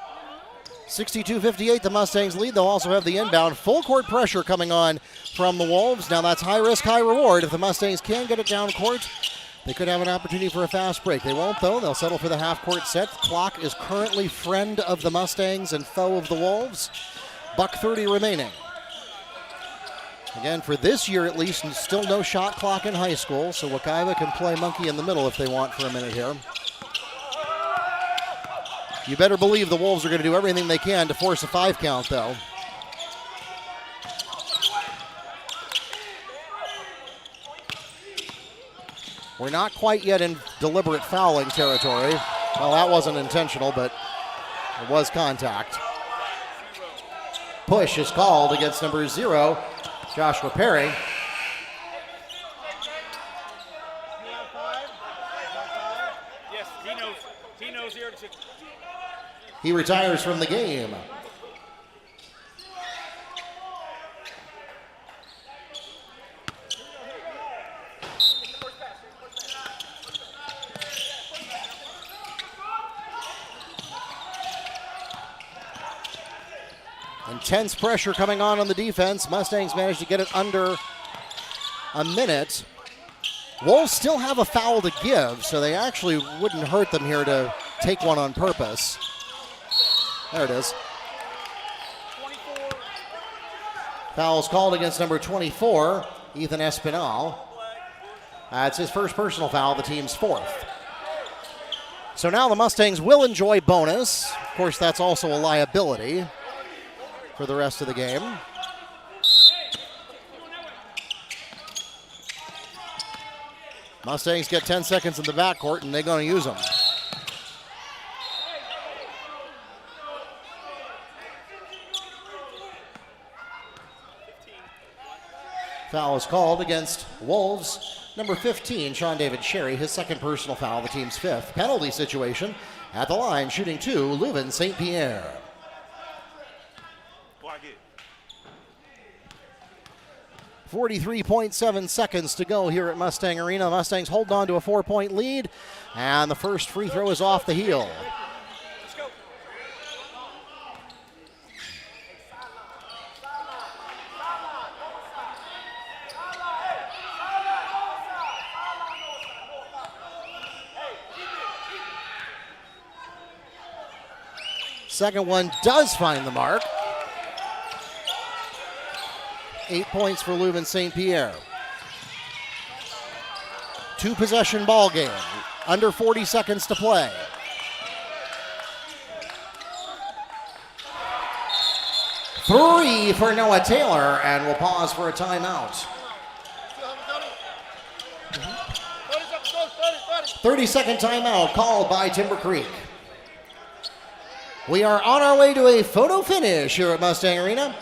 62-58, the Mustangs lead. They'll also have the inbound. Full court pressure coming on from the Wolves. Now that's high risk, high reward. If the Mustangs can get it down court, they could have an opportunity for a fast break. They won't, though. They'll settle for the half-court set. Clock is currently friend of the Mustangs and foe of the Wolves. $1:30 remaining. Again, for this year at least, still no shot clock in high school, so Wekiva can play monkey in the middle if they want for a minute here. You better believe the Wolves are going to do everything they can to force a 5 count, though. We're not quite yet in deliberate fouling territory. Well, that wasn't intentional, but it was contact. Push is called against number 0, Joshua Perry. He retires from the game. Intense pressure coming on the defense. Mustangs managed to get it under a minute. Wolves still have a foul to give, so they actually wouldn't hurt them here to take one on purpose. There it is. 24. Foul's called against number 24, Ethan Espinal. It's his first personal foul, the team's 4th. So now the Mustangs will enjoy bonus. Of course, that's also a liability for the rest of the game. Mustangs get 10 seconds in the backcourt, and they're going to use them. Foul is called against Wolves. Number 15, Sean David Sherry, his second personal foul, the team's 5th. Penalty situation at the line, shooting 2, Leuven St. Pierre. 43.7 seconds to go here at Mustang Arena. The Mustangs hold on to a 4-point lead, and the first free throw is off the heel. Let's go. Second one does find the mark. 8 points for Leuven St. Pierre. 2-possession ball game. Under 40 seconds to play. Three for Noah Taylor, and we'll pause for a timeout. 30-second timeout called by Timber Creek. We are on our way to a photo finish here at Mustang Arena.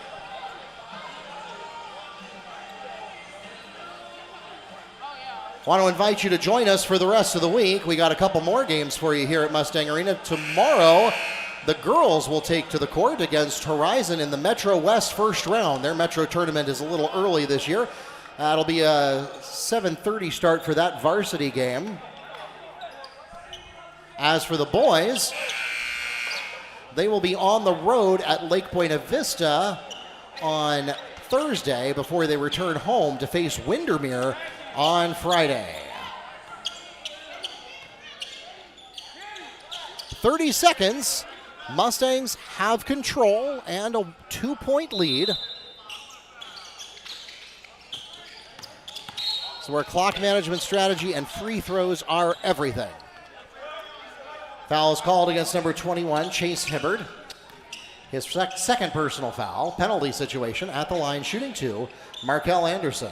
Want to invite you to join us for the rest of the week. We got a couple more games for you here at Mustang Arena. Tomorrow, the girls will take to the court against Horizon in the Metro West first round. Their Metro tournament is a little early this year. It'll be a 7:30 start for that varsity game. As for the boys, they will be on the road at Lake Buena Vista on Thursday before they return home to face Windermere on Friday. 30 seconds. Mustangs have control and a 2-point lead. So where clock management strategy and free throws are everything. Foul is called against number 21, Chase Hibbard. His second personal foul. Penalty situation at the line, shooting 2, Markel Anderson.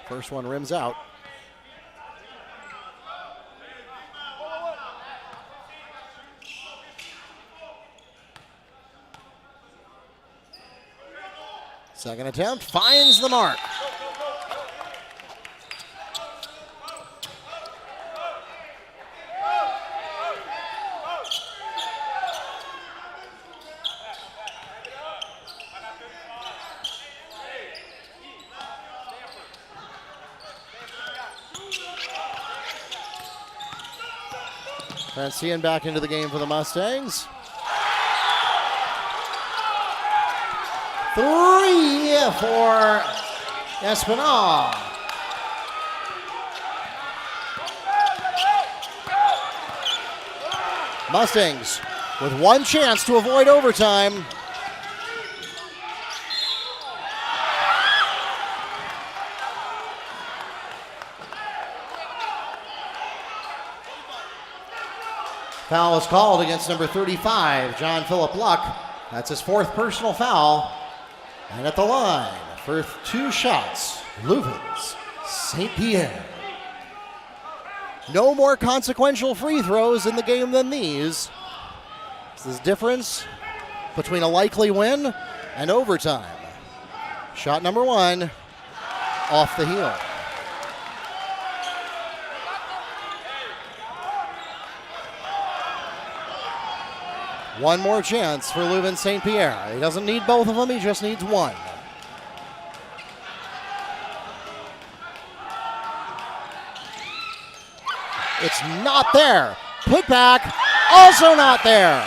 First one rims out. Second attempt finds the mark. Francian back into the game for the Mustangs. 3 for Espinal. Mustangs with one chance to avoid overtime. Foul is called against number 35, John Philip Luck. That's his 4th personal foul. And at the line for 2 shots, Leuven's St. Pierre. No more consequential free throws in the game than these. This is the difference between a likely win and overtime. Shot number 1, off the heel. One more chance for Leuven St. Pierre. He doesn't need both of them, he just needs one. It's not there. Put back, also not there.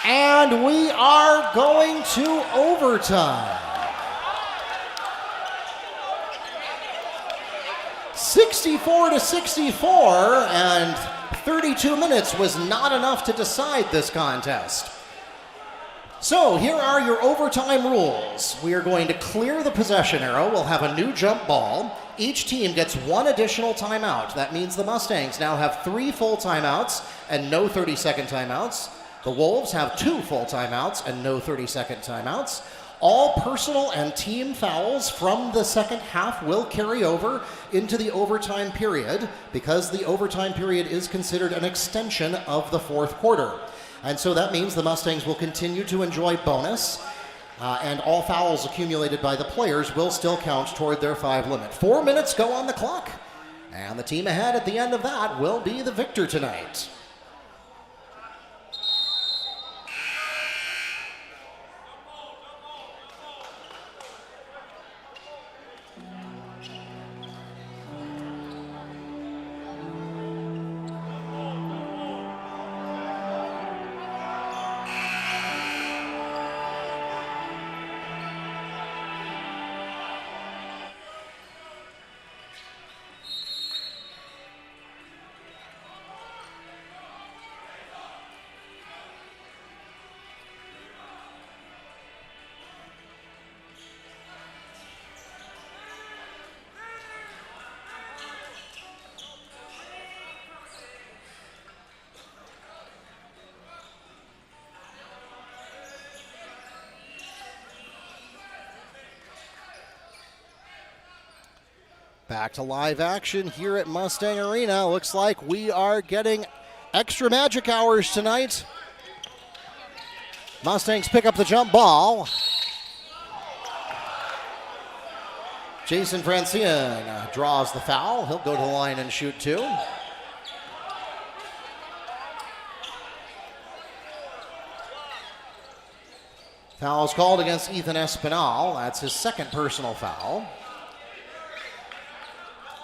And we are going to overtime. 64-64, and 32 minutes was not enough to decide this contest. So here are your overtime rules. We are going to clear the possession arrow. We'll have a new jump ball. Each team gets 1 additional timeout. That means the Mustangs now have 3 full timeouts and no 30-second timeouts. The Wolves have 2 full timeouts and no 30-second timeouts. All personal and team fouls from the second half will carry over into the overtime period because the overtime period is considered an extension of the 4th quarter. And so that means the Mustangs will continue to enjoy bonus, and all fouls accumulated by the players will still count toward their 5 limit. 4 minutes go on the clock, and the team ahead at the end of that will be the victor tonight. Back to live action here at Mustang Arena. Looks like we are getting extra magic hours tonight. Mustangs pick up the jump ball. Jason Francian draws the foul. He'll go to the line and shoot 2. Foul is called against Ethan Espinal. That's his second personal foul.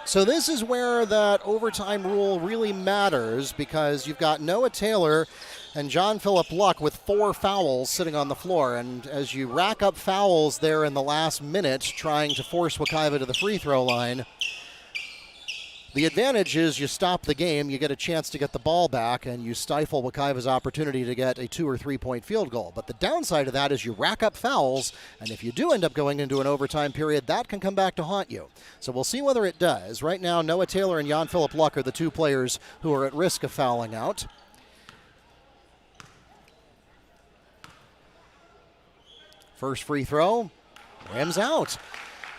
So this is where that overtime rule really matters, because you've got Noah Taylor and John Phillip Luck with 4 fouls sitting on the floor. And as you rack up fouls there in the last minute trying to force Wekiva to the free throw line, the advantage is you stop the game, you get a chance to get the ball back, and you stifle Wekiva's opportunity to get a 2 or 3 point field goal. But the downside of that is you rack up fouls, and if you do end up going into an overtime period, that can come back to haunt you. So we'll see whether it does. Right now, Noah Taylor and Jan Phillip Luck are the 2 players who are at risk of fouling out. First free throw, rims out.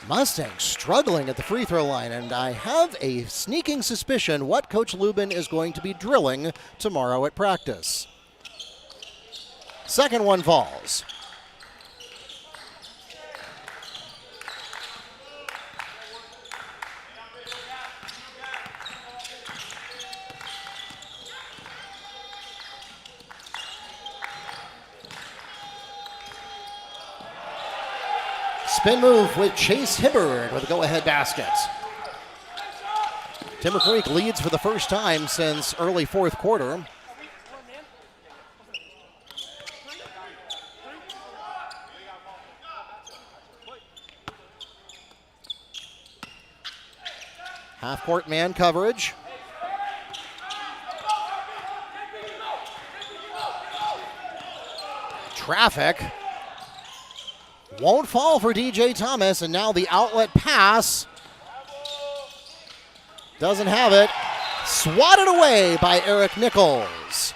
Mustangs struggling at the free throw line, and I have a sneaking suspicion what Coach Lubin is going to be drilling tomorrow at practice. Second one falls. Spin move with Chase Hibbard with a go-ahead basket. Timber Creek leads for the first time since early fourth quarter. Half-court man coverage. Traffic. Won't fall for DJ Thomas, and now the outlet pass. Doesn't have it. Swatted away by Eric Nichols.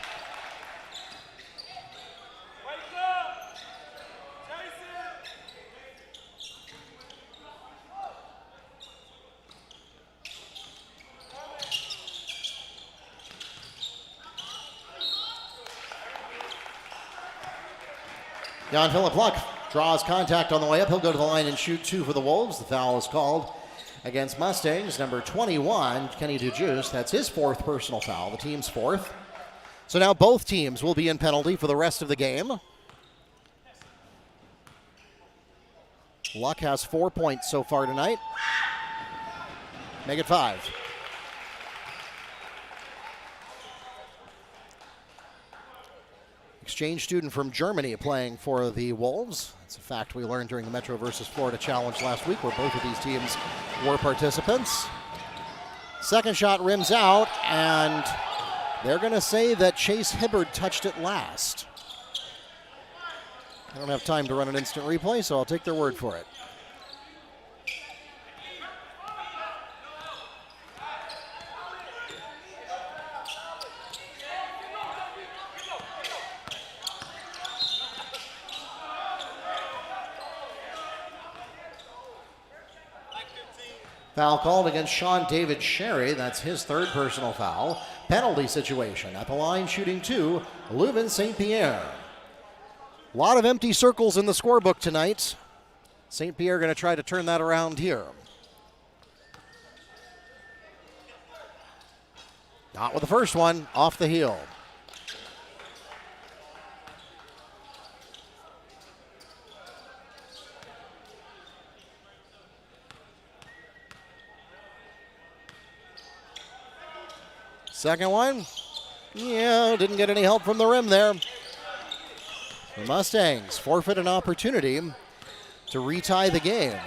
Jan Phillip Luck draws contact on the way up. He'll go to the line and shoot 2 for the Wolves. The foul is called against Mustangs. Number 21, Kenny DeJuice. That's his 4th personal foul, the team's 4th. So now both teams will be in penalty for the rest of the game. Luck has 4 points so far tonight. Make it 5. Exchange student from Germany playing for the Wolves. It's a fact we learned during the Metro versus Florida Challenge last week, where both of these teams were participants. Second shot rims out, and they're going to say that Chase Hibbard touched it last. I don't have time to run an instant replay, so I'll take their word for it. Foul called against Sean David Sherry. That's his 3rd personal foul. Penalty situation. At the line shooting 2, Leuven St. Pierre. A lot of empty circles in the scorebook tonight. St. Pierre going to try to turn that around here. Not with the first one. Off the heel. Second one, yeah, didn't get any help from the rim there. The Mustangs forfeit an opportunity to retie the game.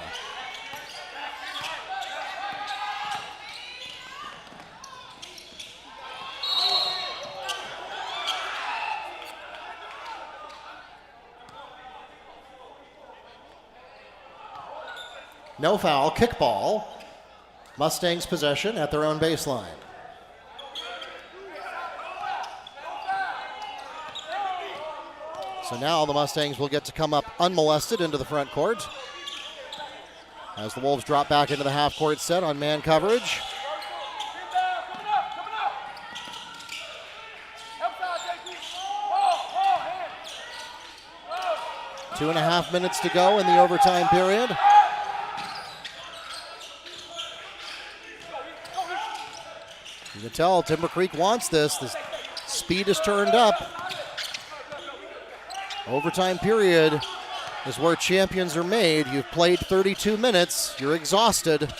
No foul, kickball. Mustangs possession at their own baseline. So now the Mustangs will get to come up unmolested into the front court as the Wolves drop back into the half-court set on man coverage. 2.5 minutes to go in the overtime period. You can tell Timber Creek wants this. The speed is turned up. Overtime period is where champions are made. You've played 32 minutes. You're exhausted.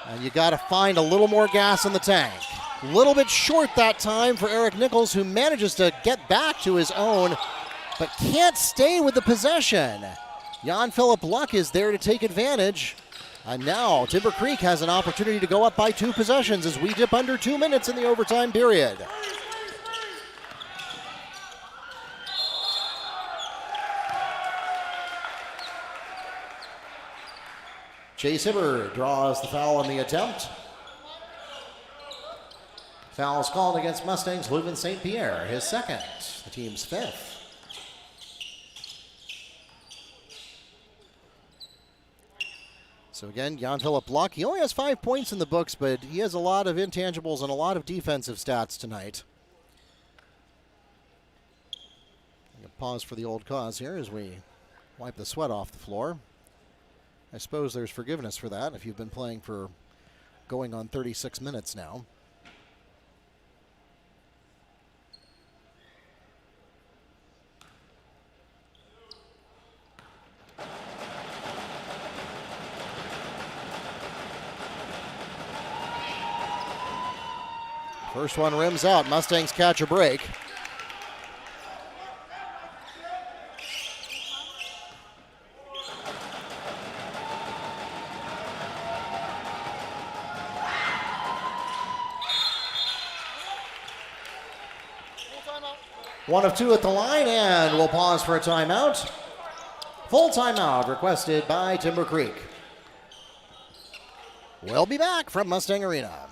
And you got to find a little more gas in the tank. A little bit short that time for Eric Nichols, who manages to get back to his own, but can't stay with the possession. Jan-Philip Luck is there to take advantage. And now Timber Creek has an opportunity to go up by 2 possessions as we dip under 2 minutes in the overtime period. Chase Hibbard draws the foul on the attempt. Foul is called against Mustangs Leuven St. Pierre, his second, the team's 5th. So again, Jan-Philip Luck, he only has 5 points in the books, but he has a lot of intangibles and a lot of defensive stats tonight. Pause for the old cause here as we wipe the sweat off the floor. I suppose there's forgiveness for that if you've been playing for going on 36 minutes now. First one rims out. Mustangs catch a break. One of 2 at the line, and we'll pause for a timeout. Full timeout requested by Timber Creek. We'll be back from Mustang Arena.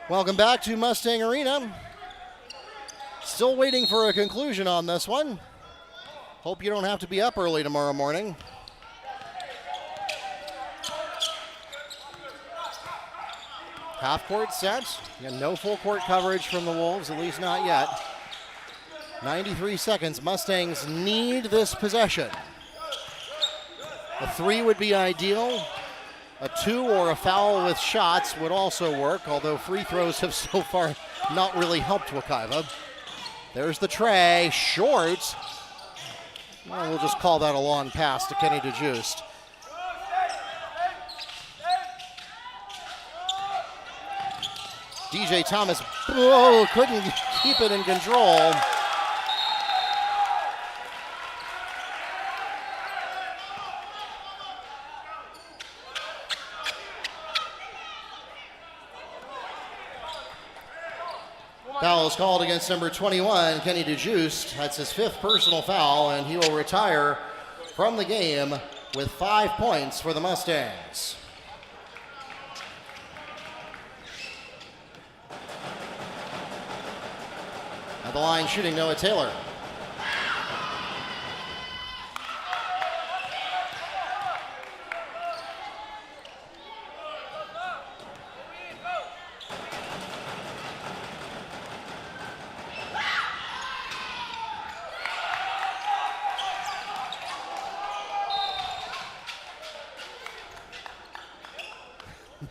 Welcome back to Mustang Arena. Still waiting for a conclusion on this one. Hope you don't have to be up early tomorrow morning. Half court set. Again, no full court coverage from the Wolves, at least not yet. 93 seconds. Mustangs need this possession. A 3 would be ideal. A 2 or a foul with shots would also work, although free throws have so far not really helped Wekiva. There's the tray, short. Well, we'll just call that a long pass to Kenny DeJuiced. DJ Thomas, couldn't keep it in control. Foul is called against number 21, Kenny DeJuiced. That's his 5th personal foul, and he will retire from the game with 5 points for the Mustangs. At the line shooting, Noah Taylor.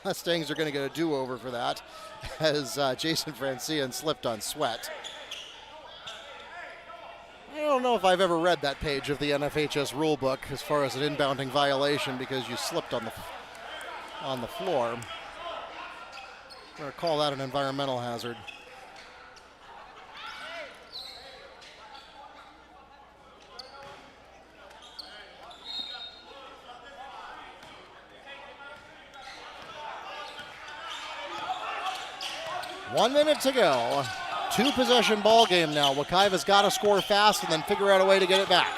Mustangs are going to get a do-over for that as Jason Francian slipped on Sweat. I don't know if I've ever read that page of the NFHS rulebook as far as an inbounding violation because you slipped on the floor. I'm going to call that an environmental hazard. One minute to go. 2-possession ball game now. Wekiva's got to score fast and then figure out a way to get it back.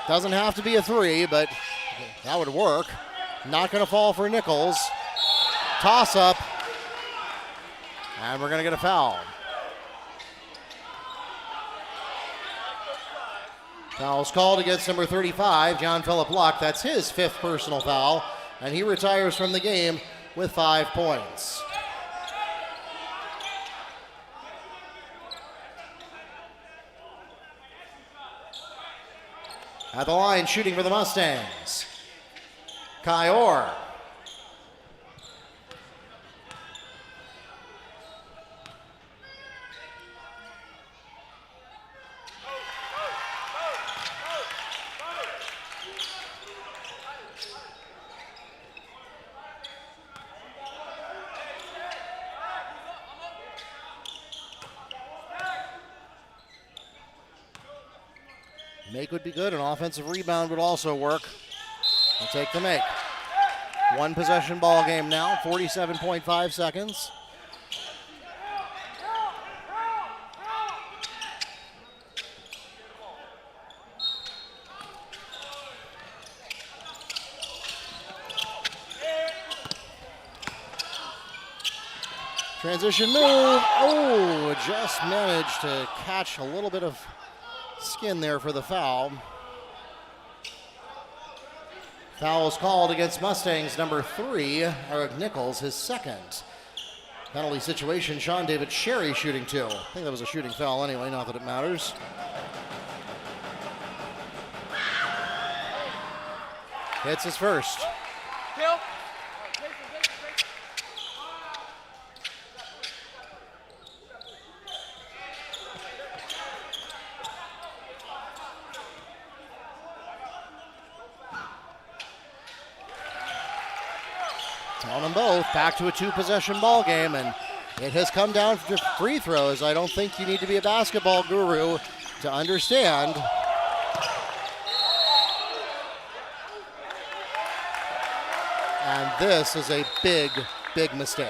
Doesn't have to be a 3, but that would work. Not going to fall for Nichols. Toss up. And we're going to get a foul. Foul's called against number 35, John Phillip Luck. That's his 5th personal foul, and he retires from the game with 5 points. At the line, shooting for the Mustangs, Kai Orr. Make would be good. An offensive rebound would also work. We'll take the make. 1-possession ball game now, 47.5 seconds. Transition move. Oh, just managed to catch a little bit of skin there for the foul. Foul is called against Mustangs number 3, Eric Nichols, his 2nd. Penalty situation, Sean David Sherry shooting 2. I think that was a shooting foul anyway, not that it matters. Hits his first. On them both, back to a 2-possession ball game, and it has come down to free throws. I don't think you need to be a basketball guru to understand. And this is a big, big mistake.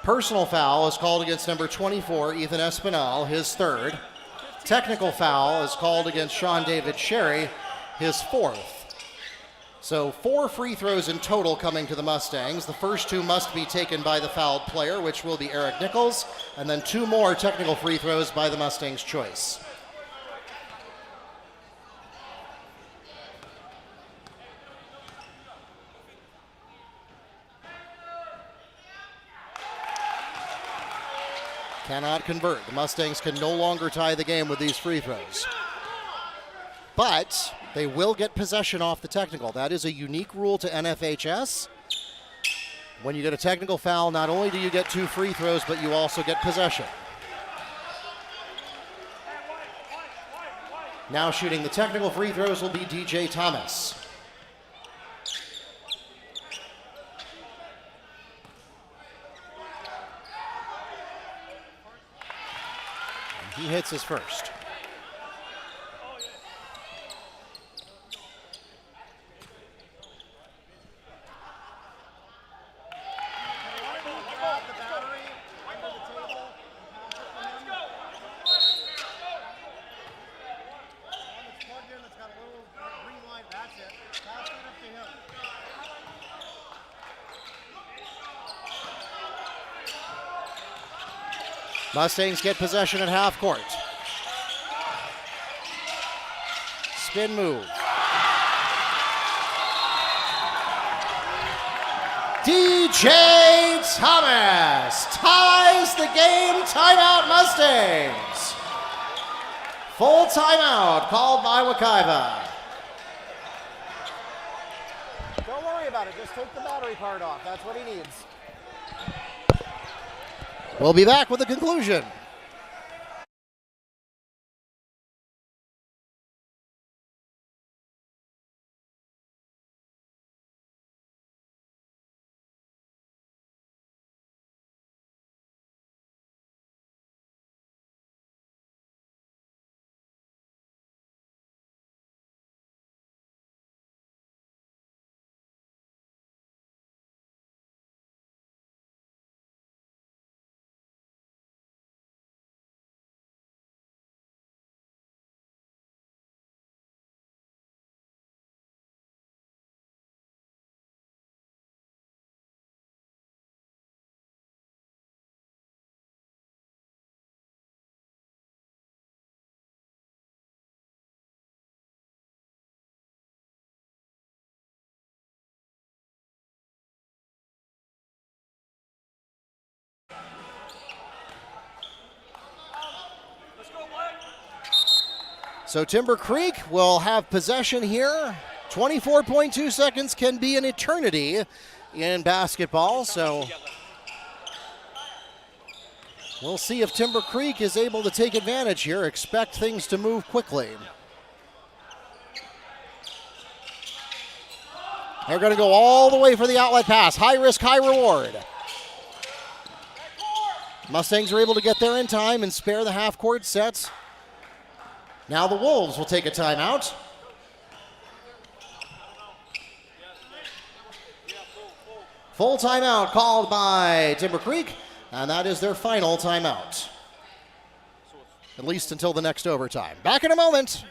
Personal foul is called against number 24, Ethan Espinal, his 3rd. Technical foul is called against Sean David Sherry, his 4th. So 4 free throws in total coming to the Mustangs. The first 2 must be taken by the fouled player, which will be Eric Nichols, and then 2 more technical free throws by the Mustangs' choice. Cannot convert. The Mustangs can no longer tie the game with these free throws. But they will get possession off the technical. That is a unique rule to NFHS. When you get a technical foul, not only do you get 2 free throws, but you also get possession. Now shooting the technical free throws will be DJ Thomas. And he hits his first. Mustangs get possession at half court. Spin move. DJ Thomas ties the game. Timeout Mustangs. Full timeout called by Wekiva. Don't worry about it. Just take the battery part off. That's what he needs. We'll be back with the conclusion. So Timber Creek will have possession here. 24.2 seconds can be an eternity in basketball, so we'll see if Timber Creek is able to take advantage here. Expect things to move quickly. They're going to go all the way for the outlet pass. High risk, high reward. Mustangs are able to get there in time and spare the half-court sets. Now the Wolves will take a timeout. Full timeout called by Timber Creek, and that is their final timeout. At least until the next overtime. Back in a moment.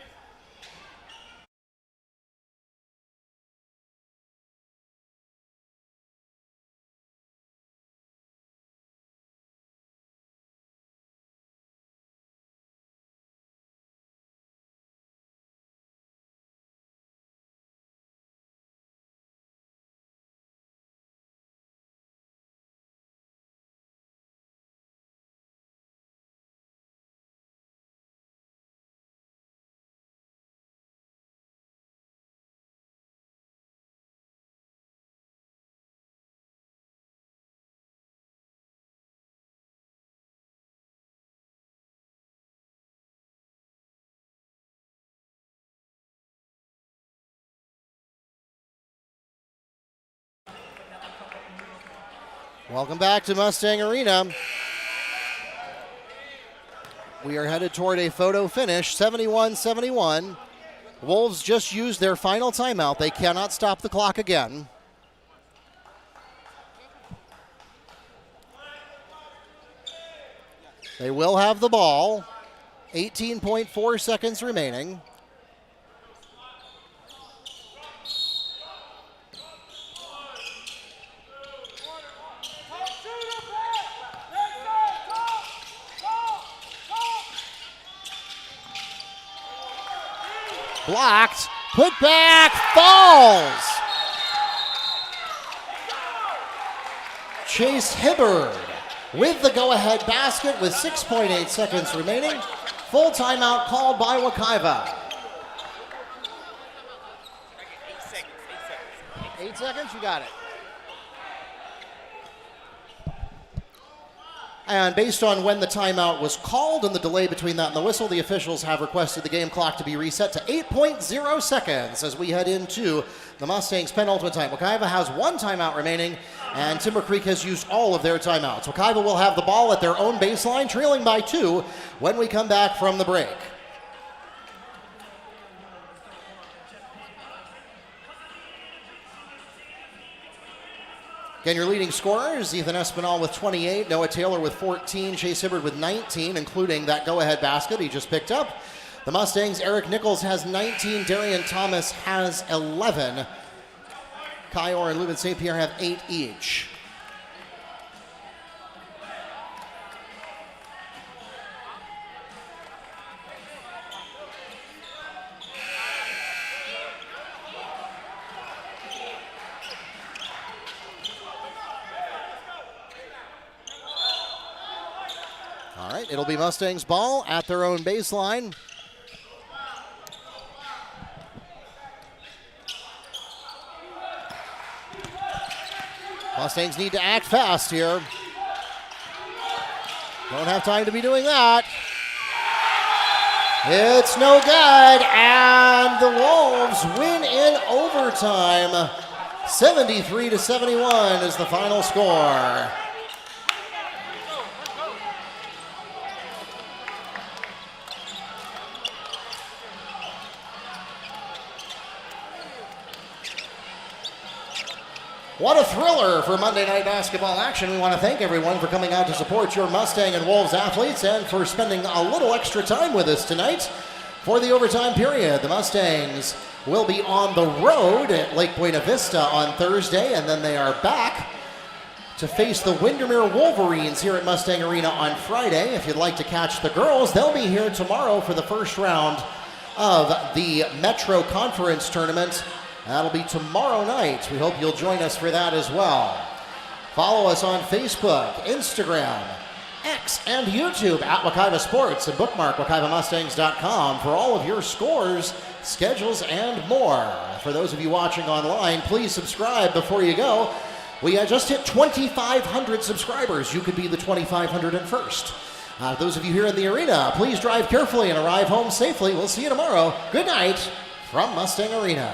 Welcome back to Mustang Arena. We are headed toward a photo finish, 71-71. Wolves just used their final timeout. They cannot stop the clock again. They will have the ball. 18.4 seconds remaining. Blocked, put back, falls. Chase Hibbard with the go-ahead basket with 6.8 seconds remaining. Full timeout called by Wekiva. 8 seconds, you got it. And based on when the timeout was called and the delay between that and the whistle, the officials have requested the game clock to be reset to 8.0 seconds as we head into the Mustangs' penultimate time. Wekiva has one timeout remaining, and Timber Creek has used all of their timeouts. Wekiva will have the ball at their own baseline, trailing by 2 when we come back from the break. Again, your leading scorers, Ethan Espinal with 28, Noah Taylor with 14, Chase Hibbard with 19, including that go-ahead basket he just picked up. The Mustangs, Eric Nichols has 19, Darian Thomas has 11. Kai Orr and Leuven St. Pierre have 8 each. All right, it'll be Mustangs ball at their own baseline. Mustangs need to act fast here. Don't have time to be doing that. It's no good, and the Wolves win in overtime. 73-71 is the final score. What a thriller for Monday night basketball action. We want to thank everyone for coming out to support your Mustang and Wolves athletes and for spending a little extra time with us tonight. For the overtime period, the Mustangs will be on the road at Lake Buena Vista on Thursday, and then they are back to face the Windermere Wolverines here at Mustang Arena on Friday. If you'd like to catch the girls, they'll be here tomorrow for the first round of the Metro Conference Tournament. That'll be tomorrow night. We hope you'll join us for that as well. Follow us on Facebook, Instagram, X, and YouTube at Wekiva Sports, and bookmark WekivaMustangs.com for all of your scores, schedules, and more. For those of you watching online, please subscribe before you go. We just hit 2,500 subscribers. You could be the 2,501st. Those of you here in the arena, please drive carefully and arrive home safely. We'll see you tomorrow. Good night from Mustang Arena.